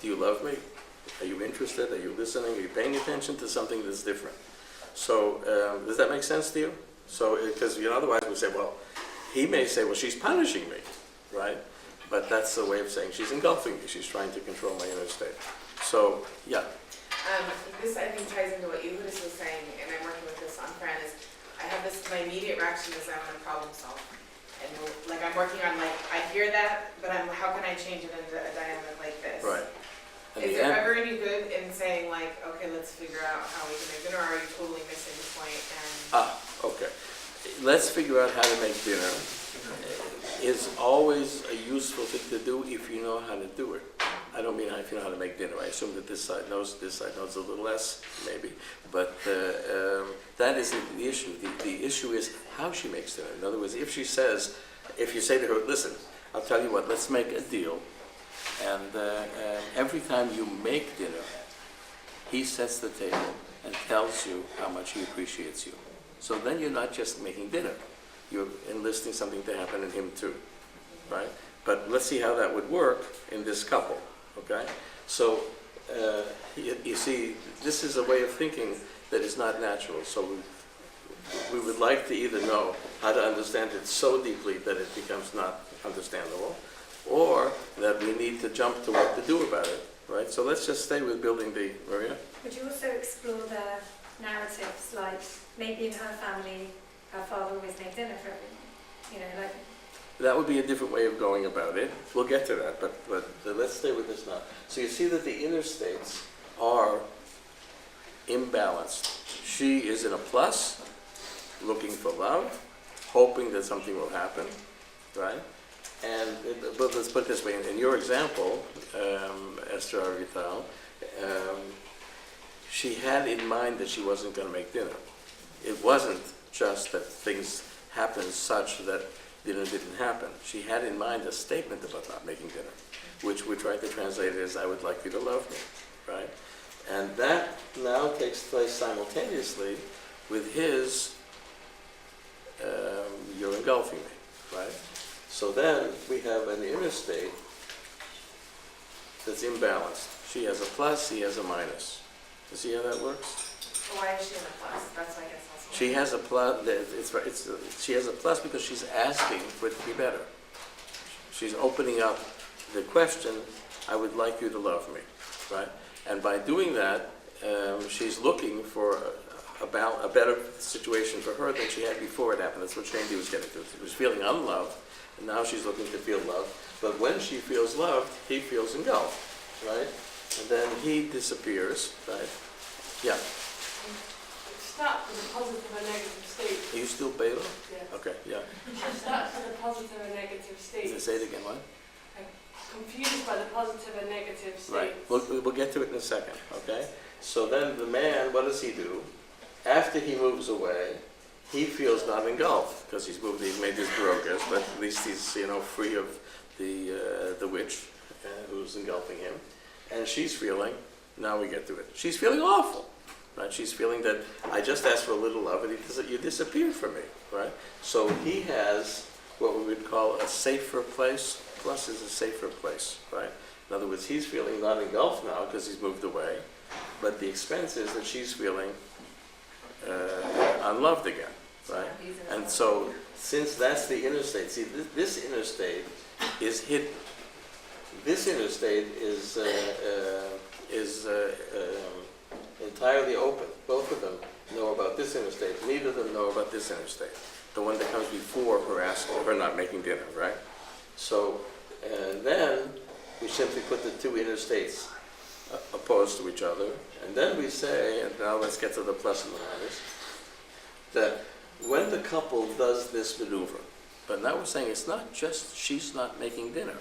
Speaker 1: do you love me? Are you interested? Are you listening? Are you paying attention to something that's different? So does that make sense to you? So, because, you know, otherwise we say, well, he may say, well, she's punishing me, right? But that's the way of saying she's engulfing me. She's trying to control my inner state. So, yeah.
Speaker 7: This, I think, ties into what Yehudis was saying, and I'm working with this on Fran, is I have this, my immediate reaction is I'm going to problem solve. And like I'm working on, like, I hear that, but how can I change it into a dynamic like this?
Speaker 1: Right.
Speaker 7: Is there ever any good in saying, like, okay, let's figure out how we can make dinner, or are you totally missing the point?
Speaker 1: Okay. Let's figure out how to make dinner is always a useful thing to do if you know how to do it. I don't mean if you know how to make dinner. I assume that this side knows a little less, maybe. But that isn't the issue. The issue is how she makes dinner. In other words, if you say to her, listen, I'll tell you what, let's make a deal. And every time you make dinner, he sets the table and tells you how much he appreciates you. So then you're not just making dinner. You're enlisting something to happen in him too, right? But let's see how that would work in this couple, okay? So you see, this is a way of thinking that is not natural. So we would like to either know how to understand it so deeply that it becomes not understandable, or that we need to jump to what to do about it, right? So let's just stay with building the, Maria?
Speaker 3: Would you also explore the narratives, like maybe in her family, her father always made dinner for everyone, you know, like...
Speaker 1: That would be a different way of going about it. We'll get to that, but let's stay with this now. So you see that the inner states are imbalanced. She is in a plus, looking for love, hoping that something will happen, right? And but let's put it this way, in your example, Esther Avital, she had in mind that she wasn't going to make dinner. It wasn't just that things happened such that dinner didn't happen. She had in mind a statement about not making dinner, which we tried to translate as, "I would like you to love me," right? And that now takes place simultaneously with his, "You're engulfing me," right? So then we have an inner state that's imbalanced. She has a plus, he has a minus. You see how that works?
Speaker 6: Why is she in a plus? That's, I guess, also.
Speaker 1: She has a plus. She has a plus because she's asking for it to be better. She's opening up the question, "I would like you to love me," right? And by doing that, she's looking for a better situation for her than she had before it happened. That's what Shandy was getting to. She was feeling unloved, and now she's looking to feel loved. But when she feels loved, he feels engulfed, right? And then he disappears, right? Yeah.
Speaker 11: It starts with a positive and negative state.
Speaker 1: Are you still beta?
Speaker 11: Yeah.
Speaker 1: Okay, yeah.
Speaker 11: It starts with a positive and negative state.
Speaker 1: Say it again, what?
Speaker 11: Confused by the positive and negative states.
Speaker 1: Right. We'll get to it in a second, okay? So then the man, what does he do? After he moves away, he feels not engulfed because he's made his brogas, but at least he's, free of the witch who's engulfing him. And she's feeling, now we get to it, she's feeling awful, right? She's feeling that I just asked for a little love and you disappeared from me, right? So he has what we would call a safer place. Plus is a safer place, right? In other words, he's feeling not engulfed now because he's moved away, but the expense is that she's feeling unloved again, right? And so, since that's the inner state, see, this inner state is hidden. This inner state is entirely open. Both of them know about this inner state. Neither of them know about this inner state, the one that comes before her not making dinner, right? So, and then we simply put the two inner states opposed to each other, and then we say, and now let's get to the plus and the minus, that when the couple does this maneuver, but now we're saying it's not just she's not making dinner,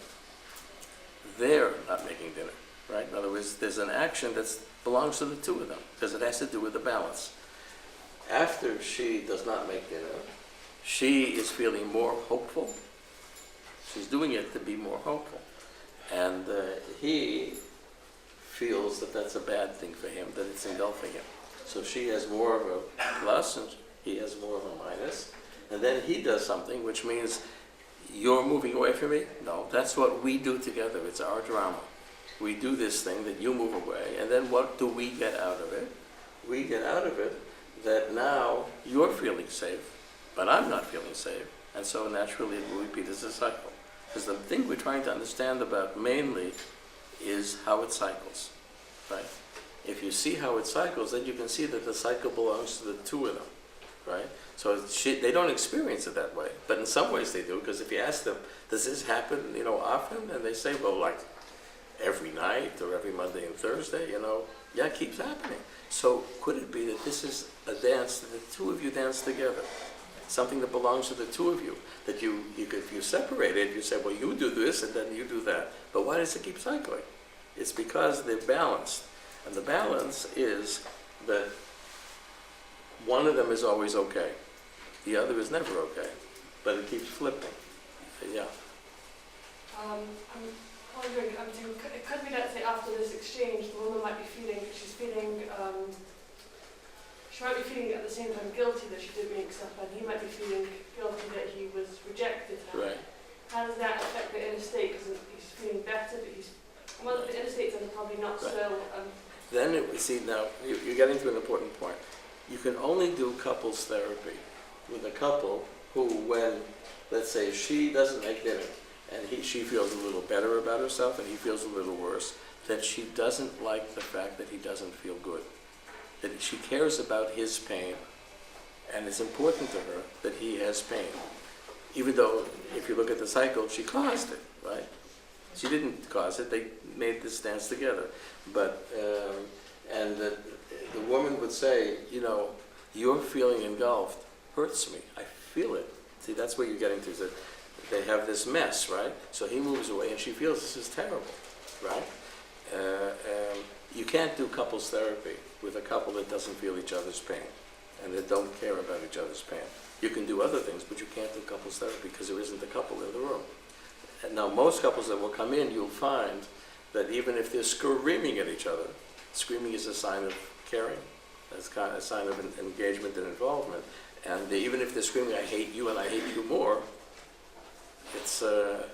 Speaker 1: they're not making dinner, right? In other words, there's an action that belongs to the two of them, because it has to do with the balance. After she does not make dinner, she is feeling more hopeful. She's doing it to be more hopeful. And he feels that that's a bad thing for him, that it's engulfing him. So she has more of a plus and he has more of a minus. And then he does something which means, you're moving away from me? No, that's what we do together. It's our drama. We do this thing that you move away, and then what do we get out of it? We get out of it that now you're feeling safe, but I'm not feeling safe. And so naturally it will repeat as a cycle. Because the thing we're trying to understand about mainly is how it cycles, right? If you see how it cycles, then you can see that the cycle belongs to the two of them, right? So they don't experience it that way, but in some ways they do, because if you ask them, does this happen, often? And they say, well, like every night or every Monday and Thursday, yeah, it keeps happening. So could it be that this is a dance that the two of you dance together? Something that belongs to the two of you, that if you separate it, you say, well, you do this and then you do that. But why does it keep cycling? It's because they're balanced. And the balance is that one of them is always okay. The other is never okay. But it keeps flipping. Yeah.
Speaker 11: I'm wondering, it could be that, say, after this exchange, the woman might be feeling, she might be feeling at the same time guilty that she didn't make stuff, and he might be feeling guilty that he was rejected her.
Speaker 1: Right.
Speaker 11: How does that affect the inner state? Because he's feeling better, but the inner states are probably not
Speaker 1: Right.
Speaker 11: so.
Speaker 1: Then, now, you're getting to an important point. You can only do couples therapy with a couple who, when, let's say, she doesn't make dinner, and she feels a little better about herself, and he feels a little worse, that she doesn't like the fact that he doesn't feel good. That she cares about his pain, and it's important to her that he has pain. Even though, if you look at the cycle, she caused it, right? She didn't cause it, they made this dance together. But, and the woman would say, your feeling engulfed hurts me, I feel it. See, that's what you're getting to, is that they have this mess, right? So he moves away and she feels this is terrible, right? You can't do couples therapy with a couple that doesn't feel each other's pain. and that don't care about each other's pain. You can do other things, but you can't do couples therapy because there isn't a couple in the room. And now most couples that will come in, you'll find that even if they're screaming at each other, screaming is a sign of caring, that's kind of a sign of engagement and involvement. And even if they're screaming, I hate you and I hate you more, it's a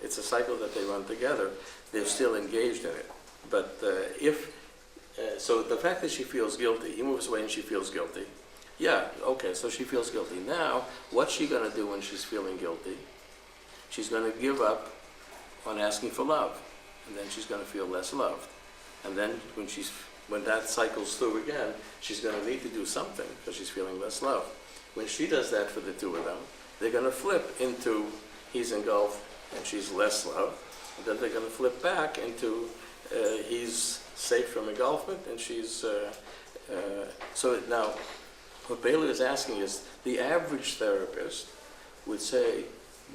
Speaker 1: cycle that they run together. They're still engaged in it. But so the fact that she feels guilty, he moves away and she feels guilty. Yeah, okay, so she feels guilty. Now, what's she going to do when she's feeling guilty? She's going to give up on asking for love. And then she's going to feel less loved. And then when that cycles through again, she's going to need to do something because she's feeling less loved. When she does that for the two of them, they're going to flip into he's engulfed and she's less loved. And then they're going to flip back into he's safe from engulfment and she's... so now, what Bailey is asking is, the average therapist would say,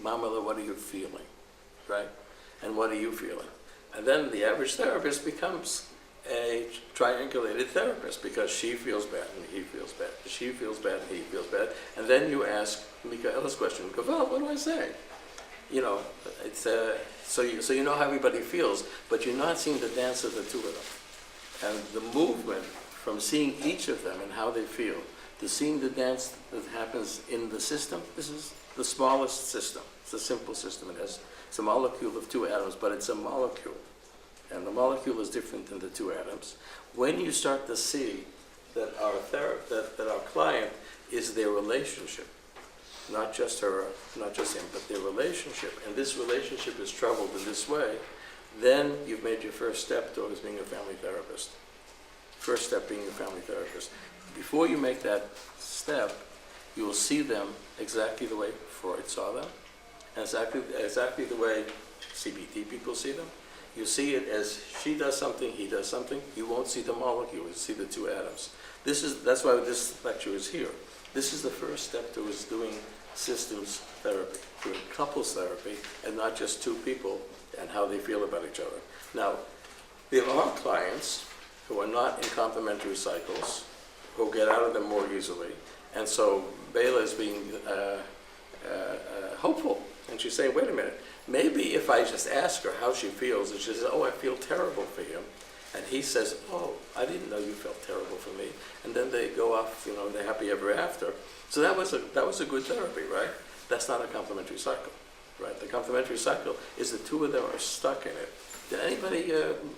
Speaker 1: Mamala, what are you feeling? Right? And what are you feeling? And then the average therapist becomes a triangulated therapist because she feels bad and he feels bad. She feels bad and he feels bad. And then you ask Mikaela's question, Gaval, what do I say? You know, it's, so you know how everybody feels, but you're not seeing the dance of the two of them. And the movement from seeing each of them and how they feel to seeing the dance that happens in the system, this is the smallest system. It's a simple system. It's a molecule of two atoms, but it's a molecule. And the molecule is different than the two atoms. When you start to see that our client is their relationship, not just her, not just him, but their relationship, and this relationship is troubled in this way, then you've made your first step towards being a family therapist. First step being a family therapist. Before you make that step, you will see them exactly the way Freud saw them, and exactly the way CBT people see them. You see it as she does something, he does something. You won't see the molecule, you see the two atoms. That's why this lecture is here. This is the first step towards doing systems therapy, doing couples therapy, and not just two people and how they feel about each other. Now, there are clients who are not in complementary cycles, who get out of them more easily. And so Bela is being hopeful. And she's saying, wait a minute, maybe if I just ask her how she feels, and she says, oh, I feel terrible for him. And he says, oh, I didn't know you felt terrible for me. And then they go off, you know, they're happy ever after. So that was a good therapy, right? That's not a complementary cycle, right? The complementary cycle is the two of them are stuck in it. Did anybody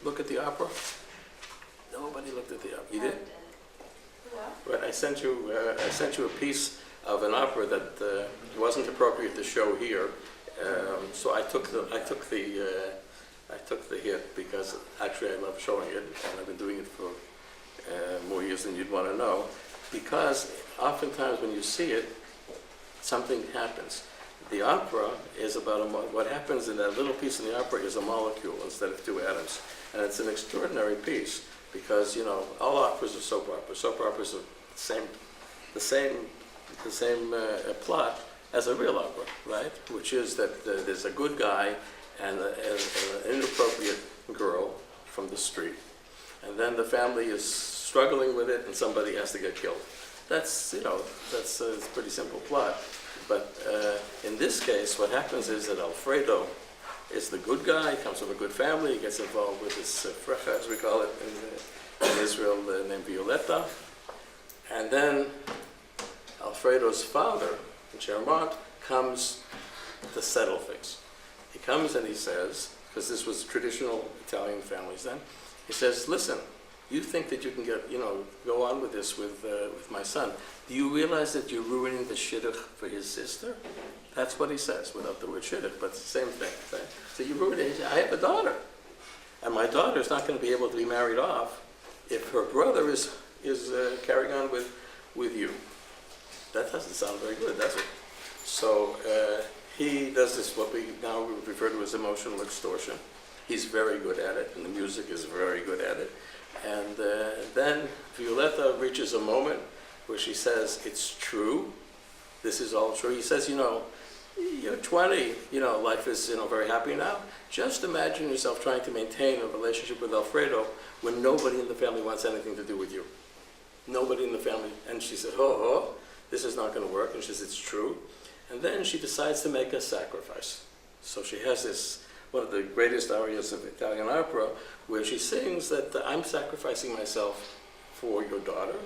Speaker 1: look at the opera? Nobody looked at the opera. You did? Right, I sent you a piece of an opera that wasn't appropriate to show here, so I took the hit because actually I love showing it, and I've been doing it for more years than you'd want to know. Because oftentimes when you see it, something happens. The opera is about what happens in that little piece in the opera is a molecule instead of two atoms, and it's an extraordinary piece. Because, you know, all operas are soap operas. Soap operas are the same plot as a real opera, right? Which is that there's a good guy and an inappropriate girl from the street. And then the family is struggling with it and somebody has to get killed. That's a pretty simple plot. But in this case, what happens is that Alfredo is the good guy, comes from a good family, he gets involved with this frecha, as we call it in Israel, named Violetta. And then Alfredo's father, Germont, comes to settle things. He comes and he says, because this was traditional Italian families then, he says, listen, you think that you can go on with this with my son. Do you realize that you're ruining the shidduch for his sister? That's what he says, without the word shidduch, but it's the same thing. Right? So you ruined it. I have a daughter, and my daughter is not going to be able to be married off if her brother is carrying on with you. That doesn't sound very good, does it? So he does this, what we now refer to as emotional extortion. He's very good at it, and the music is very good at it. And then Violetta reaches a moment where she says, it's true, this is all true. He says, you're 20, life is very happy now. Just imagine yourself trying to maintain a relationship with Alfredo when nobody in the family wants anything to do with you. nobody in the family. And she said, oh, this is not going to work. And she says, it's true. And then she decides to make a sacrifice. So she has this, one of the greatest arias of Italian opera, where she sings that I'm sacrificing myself for your daughter,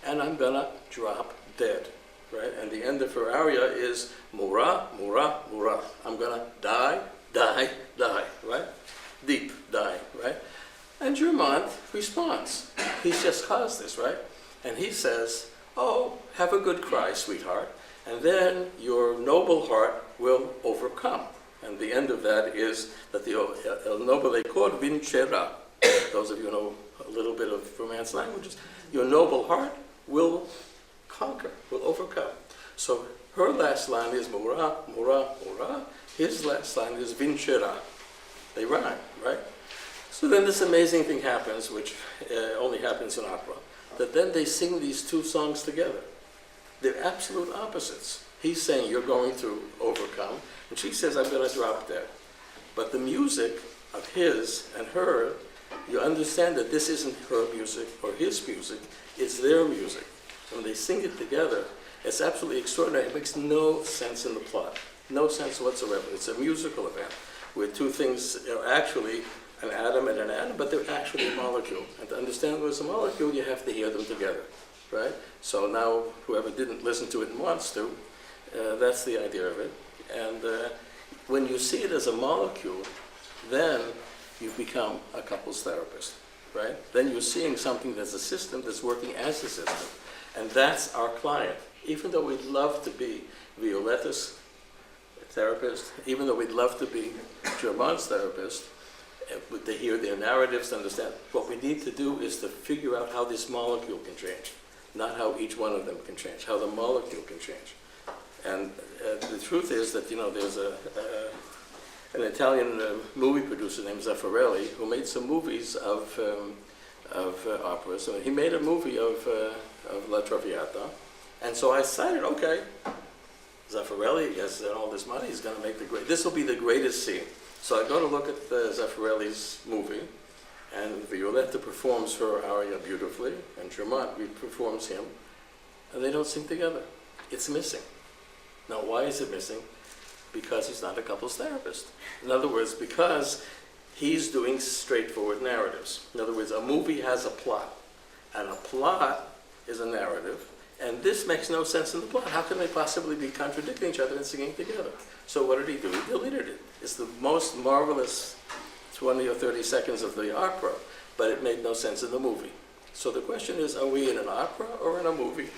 Speaker 1: and I'm gonna drop dead, right? And the end of her aria is mura, mura, mura. I'm gonna die, die, die, right? Deep die, right? And Germont responds. He just caused this, right? And he says, oh, have a good cry, sweetheart, and then your noble heart will overcome. And the end of that is that the el nobile cor vincerà. Those of you who know a little bit of Romance languages, your noble heart will conquer, will overcome. So her last line is mura, mura, mura. His last line is vincerà. They rhyme, right? So then this amazing thing happens, which only happens in opera, that then they sing these two songs together. They're absolute opposites. He's saying, you're going to overcome, and she says, I'm going to drop dead. But the music of his and her, you understand that this isn't her music or his music, it's their music. When they sing it together, it's absolutely extraordinary. It makes no sense in the plot, no sense whatsoever. It's a musical event where two things are actually an atom and an atom, but they're actually a molecule. And to understand what's a molecule, you have to hear them together, right? So now, whoever didn't listen to it and wants to, that's the idea of it. And when you see it as a molecule, then you become a couples therapist, right? Then you're seeing something that's a system that's working as a system. And that's our client. Even though we'd love to be Violetta's therapist, even though we'd love to be Germont's therapist, to hear their narratives, to understand, what we need to do is to figure out how this molecule can change, not how each one of them can change, how the molecule can change. And the truth is that, you know, there's an Italian movie producer named Zeffirelli who made some movies of operas. So he made a movie of La Traviata. And so I decided, okay, Zeffirelli has all this money, he's going to make this will be the greatest scene. So I go to look at Zeffirelli's movie, and Violetta performs her aria beautifully, and Germont performs him, and they don't sing together. It's missing. Now, why is it missing? Because he's not a couples therapist. In other words, because he's doing straightforward narratives. In other words, a movie has a plot, and a plot is a narrative, and this makes no sense in the plot. How can they possibly be contradicting each other and singing together? So what did he do? He deleted it. It's the most marvelous 20 or 30 seconds of the opera, but it made no sense in the movie. So the question is, are we in an opera or in a movie?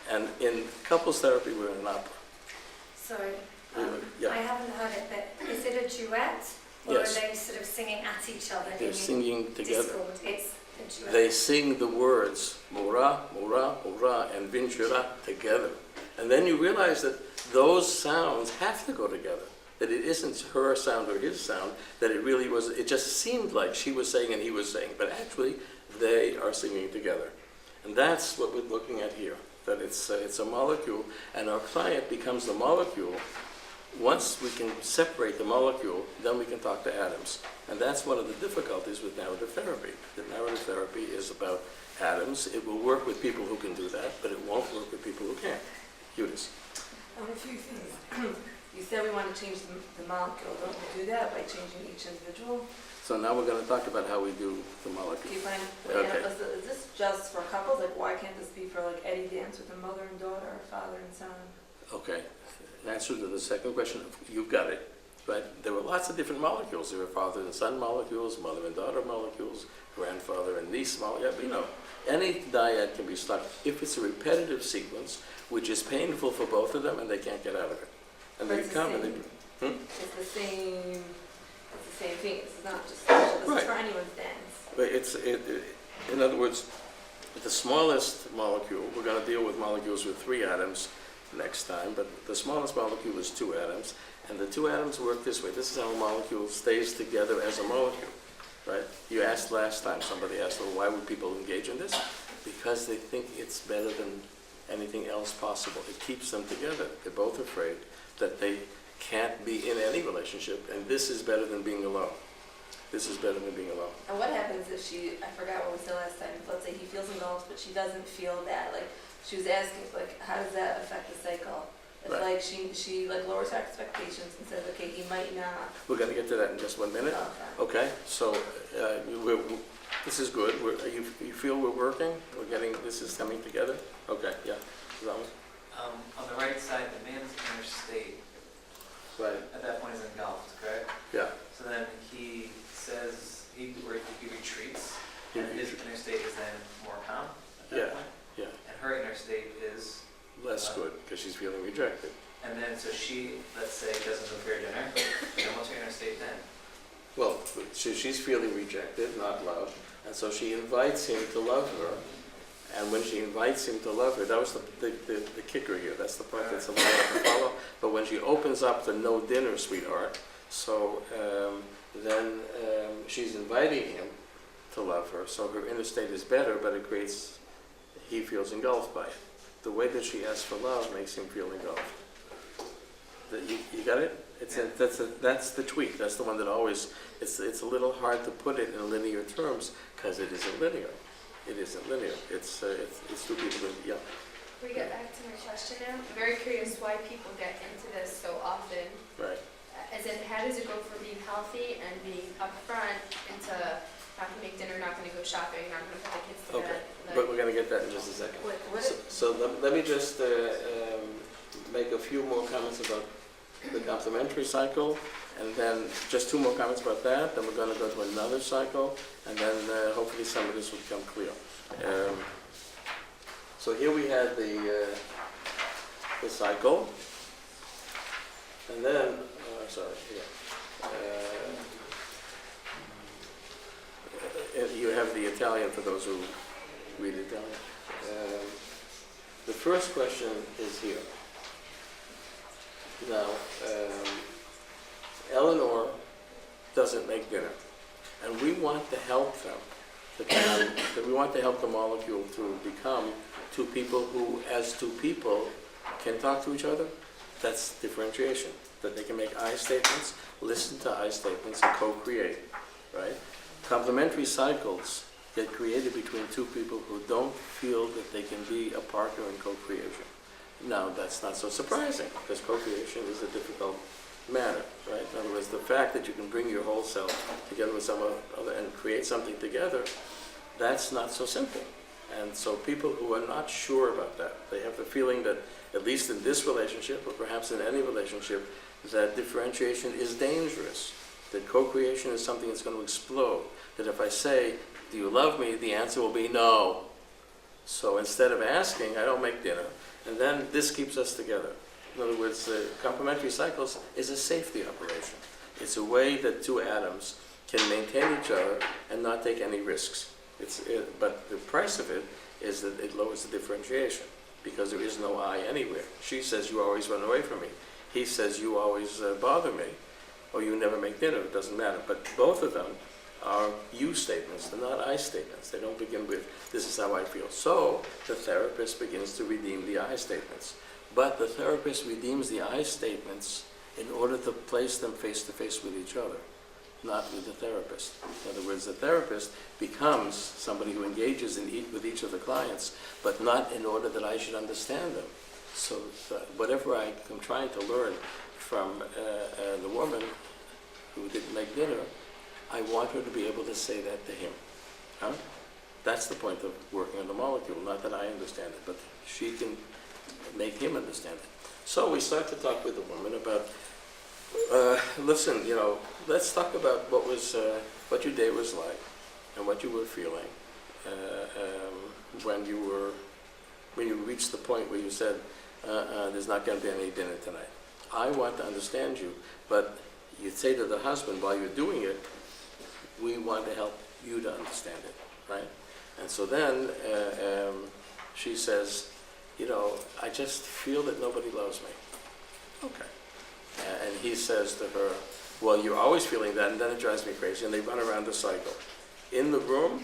Speaker 1: And in couples therapy, we're in an opera.
Speaker 3: Sorry,
Speaker 1: Yeah.
Speaker 3: I haven't heard it, but is it a duet? Or
Speaker 1: Yes.
Speaker 3: are they sort of singing at each other?
Speaker 1: They're singing together.
Speaker 3: Discord? It's a duet.
Speaker 1: They sing the words, mura, mura, mura, and vincerà together. And then you realize that those sounds have to go together. That it isn't her sound or his sound, that it really was, it just seemed like she was saying and he was saying, but actually they are singing together. And that's what we're looking at here, that it's a molecule, and our client becomes the molecule. Once we can separate the molecule, then we can talk to atoms. And that's one of the difficulties with narrative therapy. That narrative therapy is about atoms. It will work with people who can do that, but it won't work with people who can't. Eunice.
Speaker 5: A few things. You said we want to change the molecule. Don't we do that by changing each individual?
Speaker 1: So now we're going to talk about how we do the
Speaker 5: Okay,
Speaker 1: molecule.
Speaker 5: fine.
Speaker 1: Okay.
Speaker 5: Is this just for couples? Like, why can't this be for like Eddie dance with a mother and daughter, or father and son?
Speaker 1: Okay. In answer to the second question, you've got it. Right? There were lots of different molecules. There were father and son molecules, mother and daughter molecules, grandfather and niece molecules. You know, any dyad can be stuck if it's a repetitive sequence, which is painful for both of them, and they can't get out of it. And
Speaker 5: But
Speaker 1: they
Speaker 5: it's the
Speaker 1: come and
Speaker 5: same-
Speaker 1: they.
Speaker 5: It's the same thing. This is not just special. This
Speaker 1: Right.
Speaker 5: is for anyone's dance.
Speaker 1: But in other words, the smallest molecule, we're going to deal with molecules with 3 atoms next time, but the smallest molecule is 2 atoms, and the 2 atoms work this way. This is how a molecule stays together as a molecule, right? You asked last time, somebody asked, well, why would people engage in this? Because they think it's better than anything else possible. It keeps them together. They're both afraid that they can't be in any relationship, and this is better than being alone. This is better than being alone.
Speaker 5: And what happens if she, I forgot what we said last time, let's say he feels engulfed, but she doesn't feel that, like, she was asking, like, how does that affect the cycle? If
Speaker 1: Right.
Speaker 5: like she like lowers her expectations and says, okay, he might not.
Speaker 1: We're going to get to that in just 1 minute.
Speaker 5: Okay.
Speaker 1: Okay, so this is good. You feel we're working? We're getting, this is coming together? Okay, yeah. Ron?
Speaker 12: On the right side, the man's inner state,
Speaker 1: Right.
Speaker 12: at that point is engulfed, correct?
Speaker 1: Yeah.
Speaker 12: So then he says, he retreats,
Speaker 1: He
Speaker 12: and his
Speaker 1: retreats.
Speaker 12: inner state is then more calm at that
Speaker 1: Yeah,
Speaker 12: point?
Speaker 1: yeah.
Speaker 12: And her inner state is,
Speaker 1: Less good because she's feeling rejected.
Speaker 12: and then so she, let's say, doesn't go for dinner, and what's her inner state then?
Speaker 1: Well, she's feeling rejected, not loved, and so she invites him to love her. And when she invites him to love her, that was the kicker here. That's the part that's a lot to follow. But when she opens up the no dinner, sweetheart, so then she's inviting him to love her. So her inner state is better, but it creates, he feels engulfed by it. The way that she asks for love makes him feel engulfed. You got it? That's the tweak. That's the one that always, it's a little hard to put it in linear terms because it isn't linear. It isn't linear. It's two people that, yeah.
Speaker 9: We get back to my question now. I'm very curious why people get into this so often.
Speaker 1: Right.
Speaker 9: As in, how does it go from being healthy and being upfront into not going to make dinner, not going to go shopping, not going to put the kids to
Speaker 1: Okay.
Speaker 9: bed?
Speaker 1: But we're going to get that in just a second. So let me just make a few more comments about the complementary cycle, and then just 2 more comments about that. Then we're going to go to another cycle, and then hopefully some of this will become clear. So here we had the cycle, and then you have the Italian for those who read Italian. The first question is here. Now, Eleanor doesn't make dinner, and we want to help them. We want to help the molecule to become 2 people who, as 2 people, can talk to each other. That's differentiation. That they can make I statements, listen to I statements, and co-create. Right? Complementary cycles get created between 2 people who don't feel that they can be a partner in co-creation. Now, that's not so surprising, because co-creation is a difficult matter, right? In other words, the fact that you can bring your whole self together with some other and create something together, that's not so simple. And so people who are not sure about that, they have the feeling that, at least in this relationship, or perhaps in any relationship, that differentiation is dangerous, that co-creation is something that's going to explode, that if I say, do you love me, the answer will be no. So instead of asking, I don't make dinner, and then this keeps us together. In other words, complementary cycles is a safety operation. It's a way that 2 atoms can maintain each other and not take any risks. But the price of it is that it lowers the differentiation, because there is no I anywhere. She says, you always run away from me. He says, you always bother me, or you never make dinner. It doesn't matter. But both of them are you statements. They're not I statements. They don't begin with, this is how I feel. So the therapist begins to redeem the I statements. But the therapist redeems the I statements in order to place them face to face with each other, not with the therapist. In other words, the therapist becomes somebody who engages with each of the clients, but not in order that I should understand them. So whatever I am trying to learn from the woman who didn't make dinner, I want her to be able to say that to him. Huh? That's the point of working on the molecule, not that I understand it, but she can make him understand it. So we start to talk with the woman about, listen, let's talk about what your day was like and what you were feeling when you reached the point where you said, there's not going to be any dinner tonight. I want to understand you, but you'd say to the husband while you're doing it, we want to help you to understand it, right? And so then she says, I just feel that nobody loves me. Okay. And he says to her, well, you're always feeling that, and then it drives me crazy, and they run around the cycle. In the room,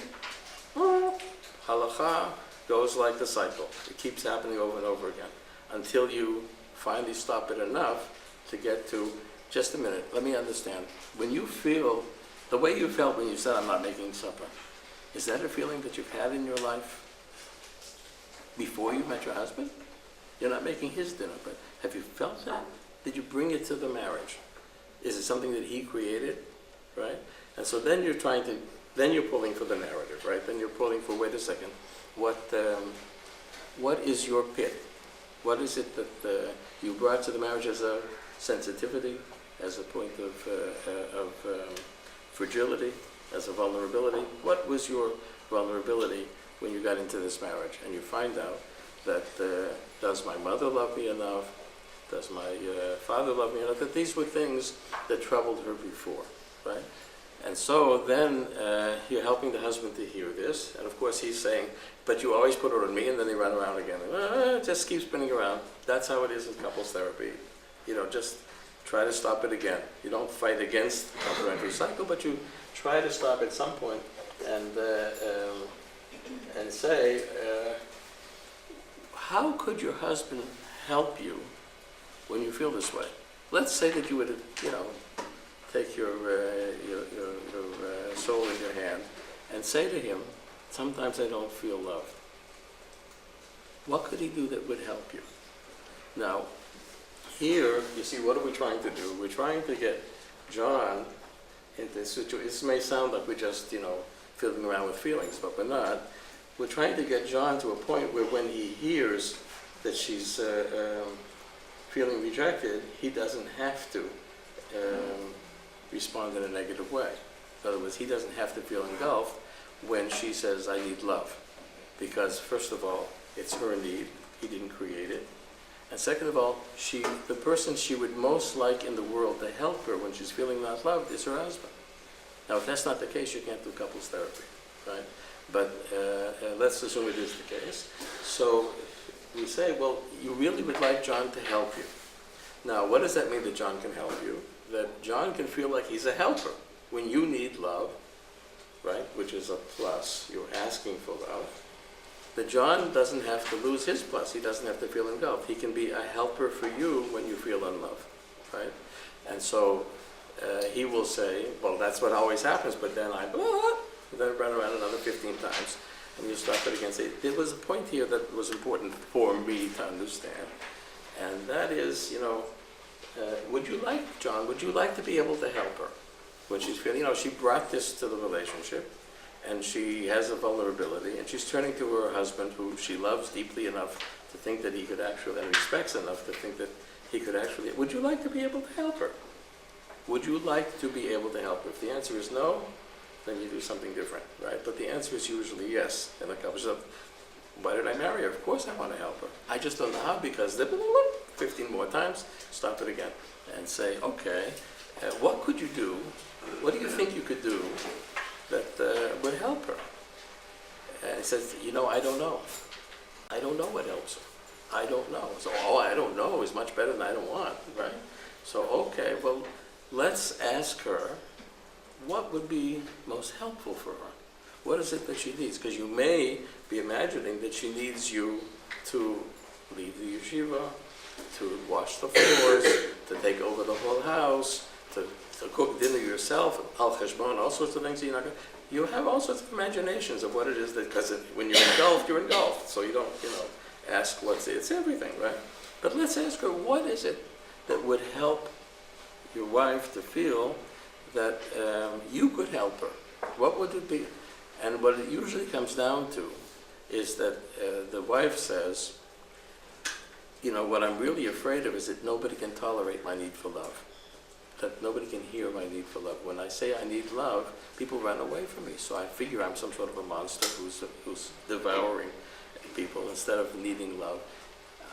Speaker 1: halakha goes like the cycle. It keeps happening over and over again until you finally stop it enough to get to, just a minute, let me understand. When you feel The way you felt when you said, I'm not making supper, is that a feeling that you've had in your life before you met your husband? You're not making his dinner, but have you felt that? Did you bring it to the marriage? Is it something that he created, right? And so then you're pulling for the narrative, right? Then you're pulling for, wait a second, what is your pit? What is it that you brought to the marriage as a sensitivity, as a point of fragility, as a vulnerability? What was your vulnerability when you got into this marriage? And you find out that does my mother love me enough? Does my father love me enough? That these were things that troubled her before, right? And so then you're helping the husband to hear this, and of course he's saying, but you always put it on me, and then they run around again. Just keep spinning around. That's how it is in couples therapy. Just try to stop it again. You don't fight against the complementary cycle, but you try to stop at some point and say, how could your husband help you when you feel this way? Let's say that you would, take your soul in your hand and say to him, sometimes I don't feel loved. What could he do that would help you? Now, here, you see, what are we trying to do? We're trying to get John into this situation. This may sound like we're just, fiddling around with feelings, but we're not. We're trying to get John to a point where when he hears that she's feeling rejected, he doesn't have to respond in a negative way. In other words, he doesn't have to feel engulfed when she says, I need love. Because, first of all, it's her need. He didn't create it. And second of all, the person she would most like in the world to help her when she's feeling not loved is her husband. Now, if that's not the case, you can't do couples therapy, right? But let's assume it is the case. So we say, well, you really would like John to help you. Now, what does that mean that John can help you? That John can feel like he's a helper. When you need love, right, which is a plus, you're asking for love, that John doesn't have to lose his plus. He doesn't have to feel engulfed. He can be a helper for you when you feel unloved, right? And so he will say, well, that's what always happens, but then then run around another 15 times, and you stop it again. Say, there was a point here that was important for me to understand, and that is, would you like, John, would you like to be able to help her when she's feeling, she brought this to the relationship, and she has a vulnerability, and she's turning to her husband, who she loves deeply enough to think that he could actually, and respects enough to think that he could actually, would you like to be able to help her? Would you like to be able to help her? If the answer is no, then you do something different, right? But the answer is usually yes. And the couple says, why did I marry her? Of course I want to help her. I just don't know how, because 15 more times, stop it again and say, okay, what could you do? What do you think you could do that would help her? And he says, I don't know. I don't know what helps her. I don't know. So, I don't know is much better than I don't want, right? So, okay, well, let's ask her what would be most helpful for her. What is it that she needs? Because you may be imagining that she needs you to leave the yeshiva, to wash the floors, to take over the whole house, to cook dinner yourself, al cheshbon, all sorts of things. You have all sorts of imaginations of what it is that, because when you're engulfed, you're engulfed. So you don't, ask it's everything, right? But let's ask her, what is it that would help your wife to feel that you could help her? What would it be? And what it usually comes down to is that the wife says, what I'm really afraid of is that nobody can tolerate my need for love. That nobody can hear my need for love. When I say I need love, people run away from me. So I figure I'm some sort of a monster who's devouring people instead of needing love.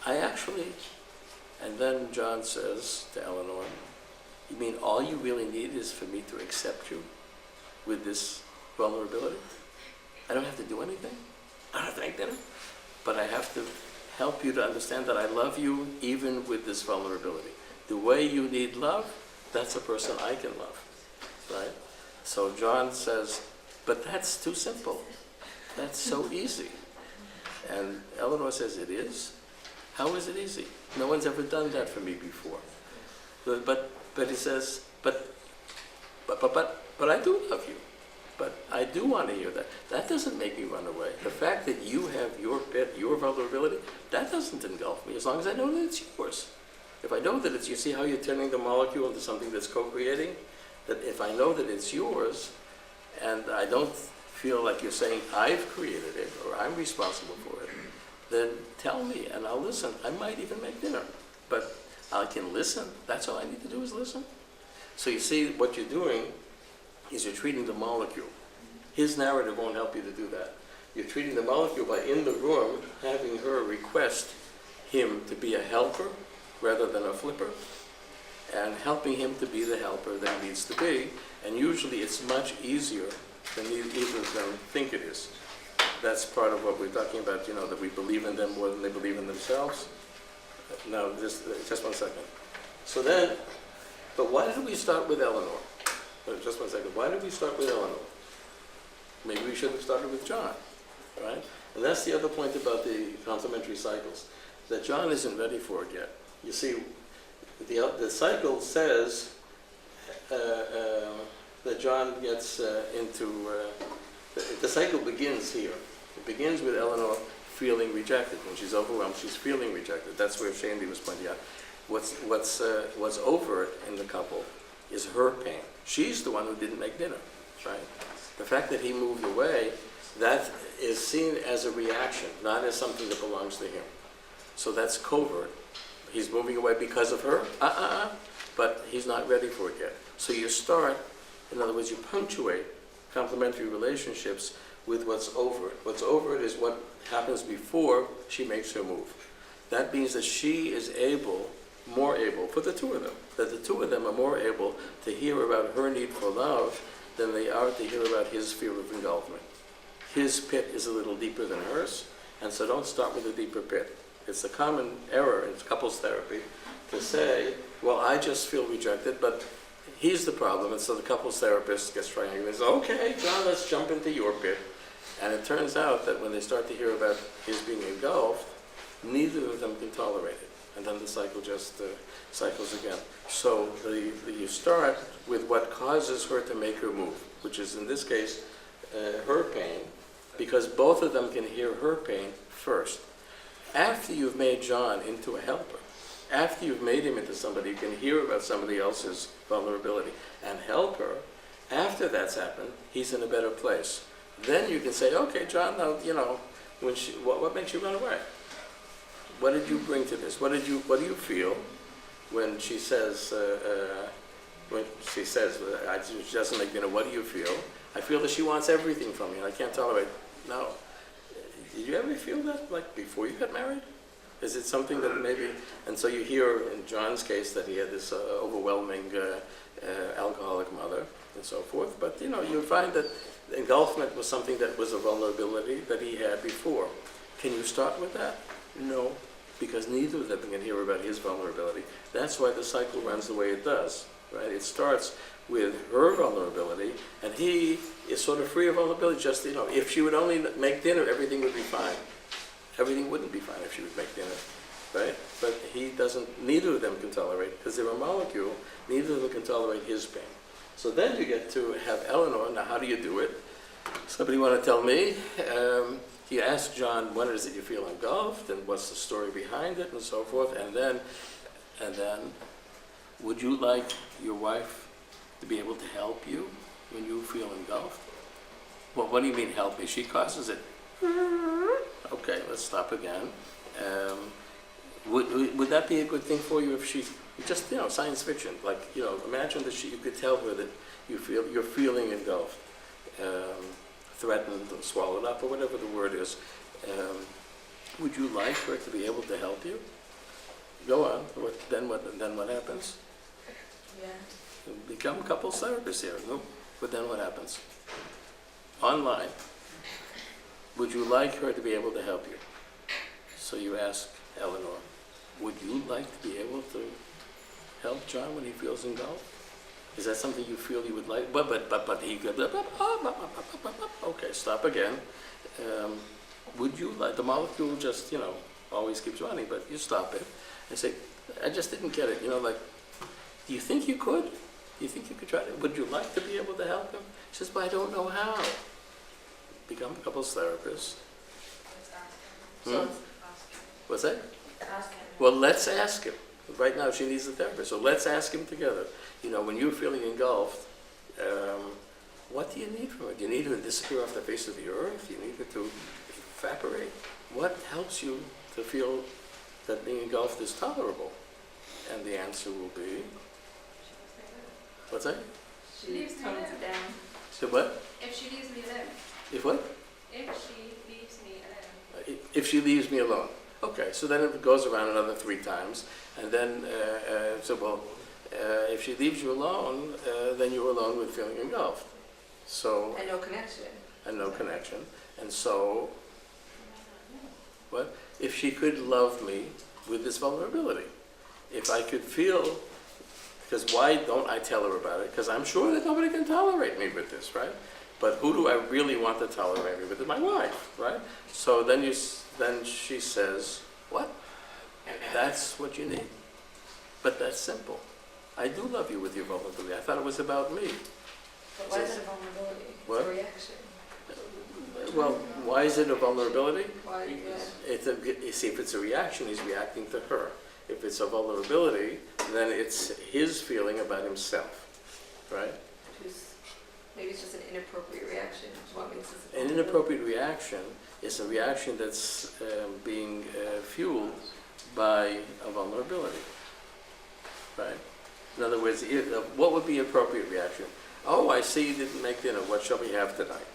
Speaker 1: And then John says to Eleanor, you mean all you really need is for me to accept you with this vulnerability? I don't have to do anything? I don't have to make dinner? But I have to help you to understand that I love you even with this vulnerability. The way you need love, that's a person I can love, right? So John says, but that's too simple. That's so easy. And Eleanor says, it is? How is it easy? No one's ever done that for me before. But he says, but but I do love you. But I do want to hear that. That doesn't make me run away. The fact that you have your pit, your vulnerability, that doesn't engulf me as long as I know that it's yours. If I know that it's, you see how you're turning the molecule into something that's co-creating? That if I know that it's yours, and I don't feel like you're saying I've created it or I'm responsible for it, then tell me and I'll listen. I might even make dinner, but I can listen. That's all I need to do is listen. So you see, what you're doing is you're treating the molecule. His narrative won't help you to do that. You're treating the molecule by, in the room, having her request him to be a helper rather than a flipper, and helping him to be the helper that he needs to be. And usually it's much easier than either of them think it is. That's part of what we're talking about, you know, that we believe in them more than they believe in themselves. Now, just one second. So then, but why did we start with Eleanor? Just one second. Why did we start with Eleanor? Maybe we should have started with John, right? And that's the other point about the complementary cycles, that John isn't ready for it yet. You see, the cycle says that John gets into, the cycle begins here. It begins with Eleanor feeling rejected. When she's overwhelmed, she's feeling rejected. That's where Shandy was pointing out. What's overt in the couple is her pain. She's the one who didn't make dinner, right? The fact that he moved away, that is seen as a reaction, not as something that belongs to him. So that's covert. He's moving away because of her, but he's not ready for it yet. So you start, in other words, you punctuate complementary relationships with what's overt. What's overt is what happens before she makes her move. That means that she is more able, for the two of them, that the two of them are more able to hear about her need for love than they are to hear about his fear of engulfment. His pit is a little deeper than hers, and so don't start with a deeper pit. It's a common error in couples therapy to say, well, I just feel rejected, but he's the problem, and so the couples therapist gets triangulated and says, okay, John, let's jump into your pit. And it turns out that when they start to hear about his being engulfed, neither of them can tolerate it. And then the cycle just cycles again. So you start with what causes her to make her move, which is in this case her pain, because both of them can hear her pain first. After you've made John into a helper, after you've made him into somebody who can hear about somebody else's vulnerability and help her, after that's happened, he's in a better place. Then you can say, okay, John, now, you know, what makes you run away? What did you bring to this? What do you feel when she says, she doesn't make dinner, what do you feel? I feel that she wants everything from me and I can't tolerate it. No. Did you ever feel that, like, before you got married? Is it something that maybe, and so you hear in John's case that he had this overwhelming alcoholic mother and so forth, but, you know, you find that engulfment was something that was a vulnerability that he had before. Can you start with that? No, because neither of them can hear about his vulnerability. That's why the cycle runs the way it does, right? It starts with her vulnerability, and he is sort of free of vulnerability. Just, you know, if she would only make dinner, everything would be fine. Everything wouldn't be fine if she would make dinner, right? But he doesn't, neither of them can tolerate, because they're a molecule, neither of them can tolerate his pain. So then you get to have Eleanor. Now, how do you do it? Somebody want to tell me? You ask John, when is it you feel engulfed, and what's the story behind it, and so forth, and then, would you like your wife to be able to help you when you feel engulfed? Well, what do you mean help me? She causes it. Okay, let's stop again. Would that be a good thing for you if she, just, you know, science fiction, like, you know, imagine that you could tell her that you're feeling engulfed, threatened, or swallowed up, or whatever the word is. Would you like her to be able to help you? Go on. Then what happens?
Speaker 5: Yeah.
Speaker 1: Become couples therapists here. No? But then what happens? Online. Would you like her to be able to help you? So you ask Eleanor, would you like to be able to help John when he feels engulfed? Is that something you feel you would like? But he could. Okay, stop again. Would you like, the molecule just, you know, always keeps running, but you stop it and say, I just didn't get it. You know, like, do you think you could? you think you could try to, would you like to be able to help him? She says, but I don't know how. Become a couples therapist.
Speaker 5: So
Speaker 1: What's that?
Speaker 2: Ask him.
Speaker 1: Well, let's ask him. Right now, she needs a therapist, so let's ask him together. You know, when you're feeling engulfed, what do you need from her? Do you need her to disappear off the face of the earth? Do you need her to evaporate? What helps you to feel that being engulfed is tolerable? And the answer will be, what's that?
Speaker 5: she
Speaker 8: Leaves me
Speaker 5: tones
Speaker 8: alone.
Speaker 5: it down.
Speaker 1: So what?
Speaker 8: If she leaves me alone.
Speaker 1: If what?
Speaker 8: If she leaves me alone.
Speaker 1: If she leaves me alone. Okay, so then it goes around another 3 times, and then, if she leaves you alone, then you're alone with feeling engulfed. So,
Speaker 5: And no connection.
Speaker 1: and no connection. And so, what? If she could love me with this vulnerability. If I could feel, because why don't I tell her about it? Because I'm sure that nobody can tolerate me with this, right? But who do I really want to tolerate me with? My wife, right? So then then she says, what? That's what you need. But that's simple. I do love you with your vulnerability. I thought it was about me.
Speaker 5: But why is it a vulnerability?
Speaker 1: What?
Speaker 5: It's a reaction.
Speaker 1: Well, why is it a vulnerability?
Speaker 5: Why, yeah.
Speaker 1: You see, if it's a reaction, he's reacting to her. If it's a vulnerability, then it's his feeling about himself, right?
Speaker 5: Maybe it's just an inappropriate reaction. What makes this
Speaker 1: An inappropriate reaction is a reaction that's being fueled by a vulnerability, right? In other words, what would be an appropriate reaction? Oh, I see you didn't make dinner. What shall we have tonight?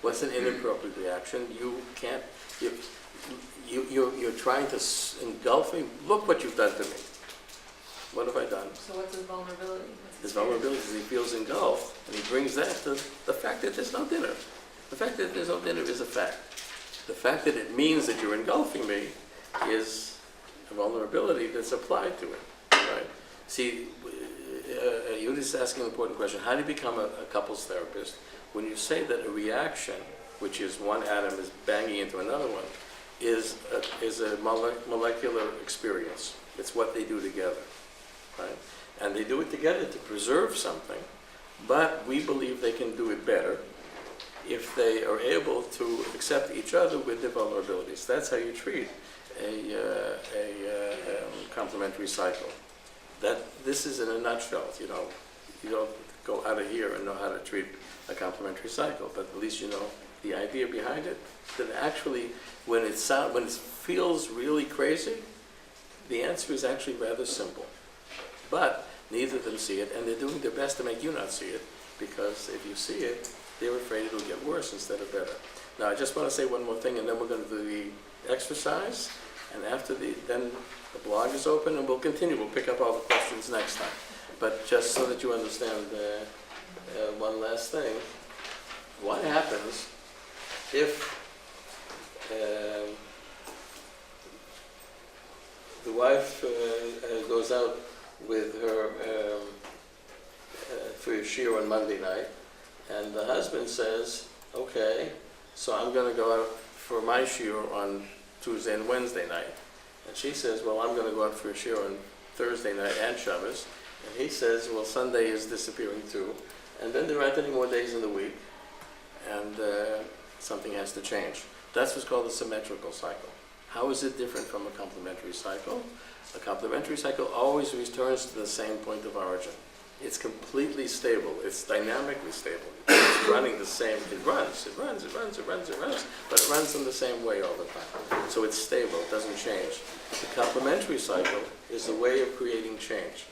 Speaker 1: What's an inappropriate reaction? You can't. You're trying to engulf me. Look what you've done to me. What have I done?
Speaker 5: So what's his vulnerability?
Speaker 1: His vulnerability is he feels engulfed, and he brings that to the fact that there's no dinner. The fact that there's no dinner is a fact. The fact that it means that you're engulfing me is a vulnerability that's applied to it, right? See, you're just asking an important question. How do you become a couples therapist? When you say that a reaction, which is one atom is banging into another one, is a molecular experience. It's what they do together, right? And they do it together to preserve something, but we believe they can do it better if they are able to accept each other with their vulnerabilities. That's how you treat a complementary cycle. This is in a nutshell. You know, you don't go out of here and know how to treat a complementary cycle, but at least you know the idea behind it. That actually, when it feels really crazy, the answer is actually rather simple. But neither of them see it, and they're doing their best to make you not see it, because if you see it, they're afraid it'll get worse instead of better. Now, I just want to say one more thing, and then we're going to do the exercise, and after then the blog is open, and we'll continue. We'll pick up all the questions next time. But just so that you understand one last thing, what happens if the wife goes out with her for a shiur on Monday night, and the husband says, okay, so I'm going to go out for my shiur on Tuesday and Wednesday night. And she says, well, I'm going to go out for a shiur on Thursday night and Shabbos. And he says, well, Sunday is disappearing too. And then there aren't any more days in the week, and something has to change. That's what's called a symmetrical cycle. How is it different from a complementary cycle? A complementary cycle always returns to the same point of origin. It's completely stable. It's dynamically stable. It's running the same. It runs, but it runs in the same way all the time. So it's stable. It doesn't change. The complementary cycle is a way of creating change,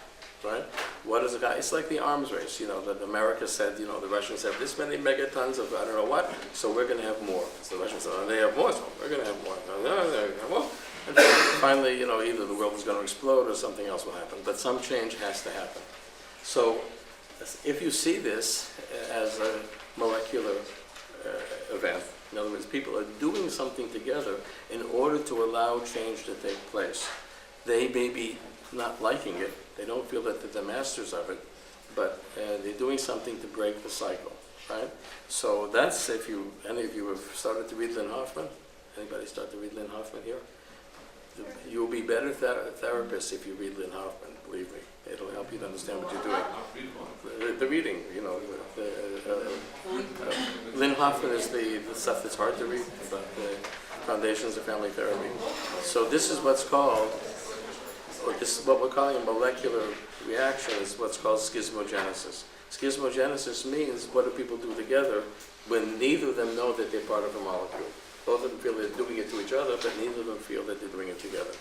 Speaker 1: right? What is a guy? It's like the arms race. You know, that America said, you know, the Russians have this many megatons of I don't know what, so we're going to have more. So the Russians said, oh, they have more, so we're going to have more. No, they have more. And finally, you know, either the world is going to explode or something else will happen. But some change has to happen. So if you see this as a molecular event, in other words, people are doing something together in order to allow change to take place. They may be not liking it. They don't feel that they're the masters of it, but they're doing something to break the cycle, right? So that's, if any of you have started to read Lynn Hoffman. Anybody start to read Lynn Hoffman here? you'll be better therapists if you read Lynn Hoffman, believe me. It'll help you to understand what you're doing. The reading, you know, Lynn Hoffman is the stuff that's hard to read about the foundations of family therapy. So this is what's called, or this is what we're calling a molecular reaction, is what's called schismogenesis. Schismogenesis means what do people do together when neither of them know that they're part of a molecule. Both of them feel they're doing it to each other, but neither of them feel that they're doing it together.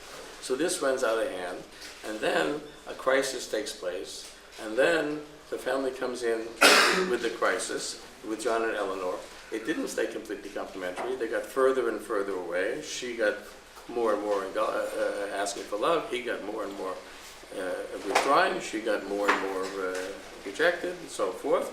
Speaker 1: So this runs out of hand, and then a crisis takes place, and then the family comes in with the crisis, with John and Eleanor. It didn't stay completely complementary. They got further and further away. She got more and more asking for love. He got more and more withdrawing. She got more and more rejected, and so forth.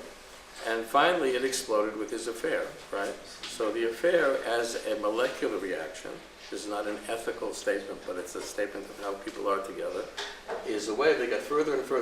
Speaker 1: And finally, it exploded with his affair, right? So the affair, as a molecular reaction, is not an ethical statement, but it's a statement of how people are together, is a way they got further and further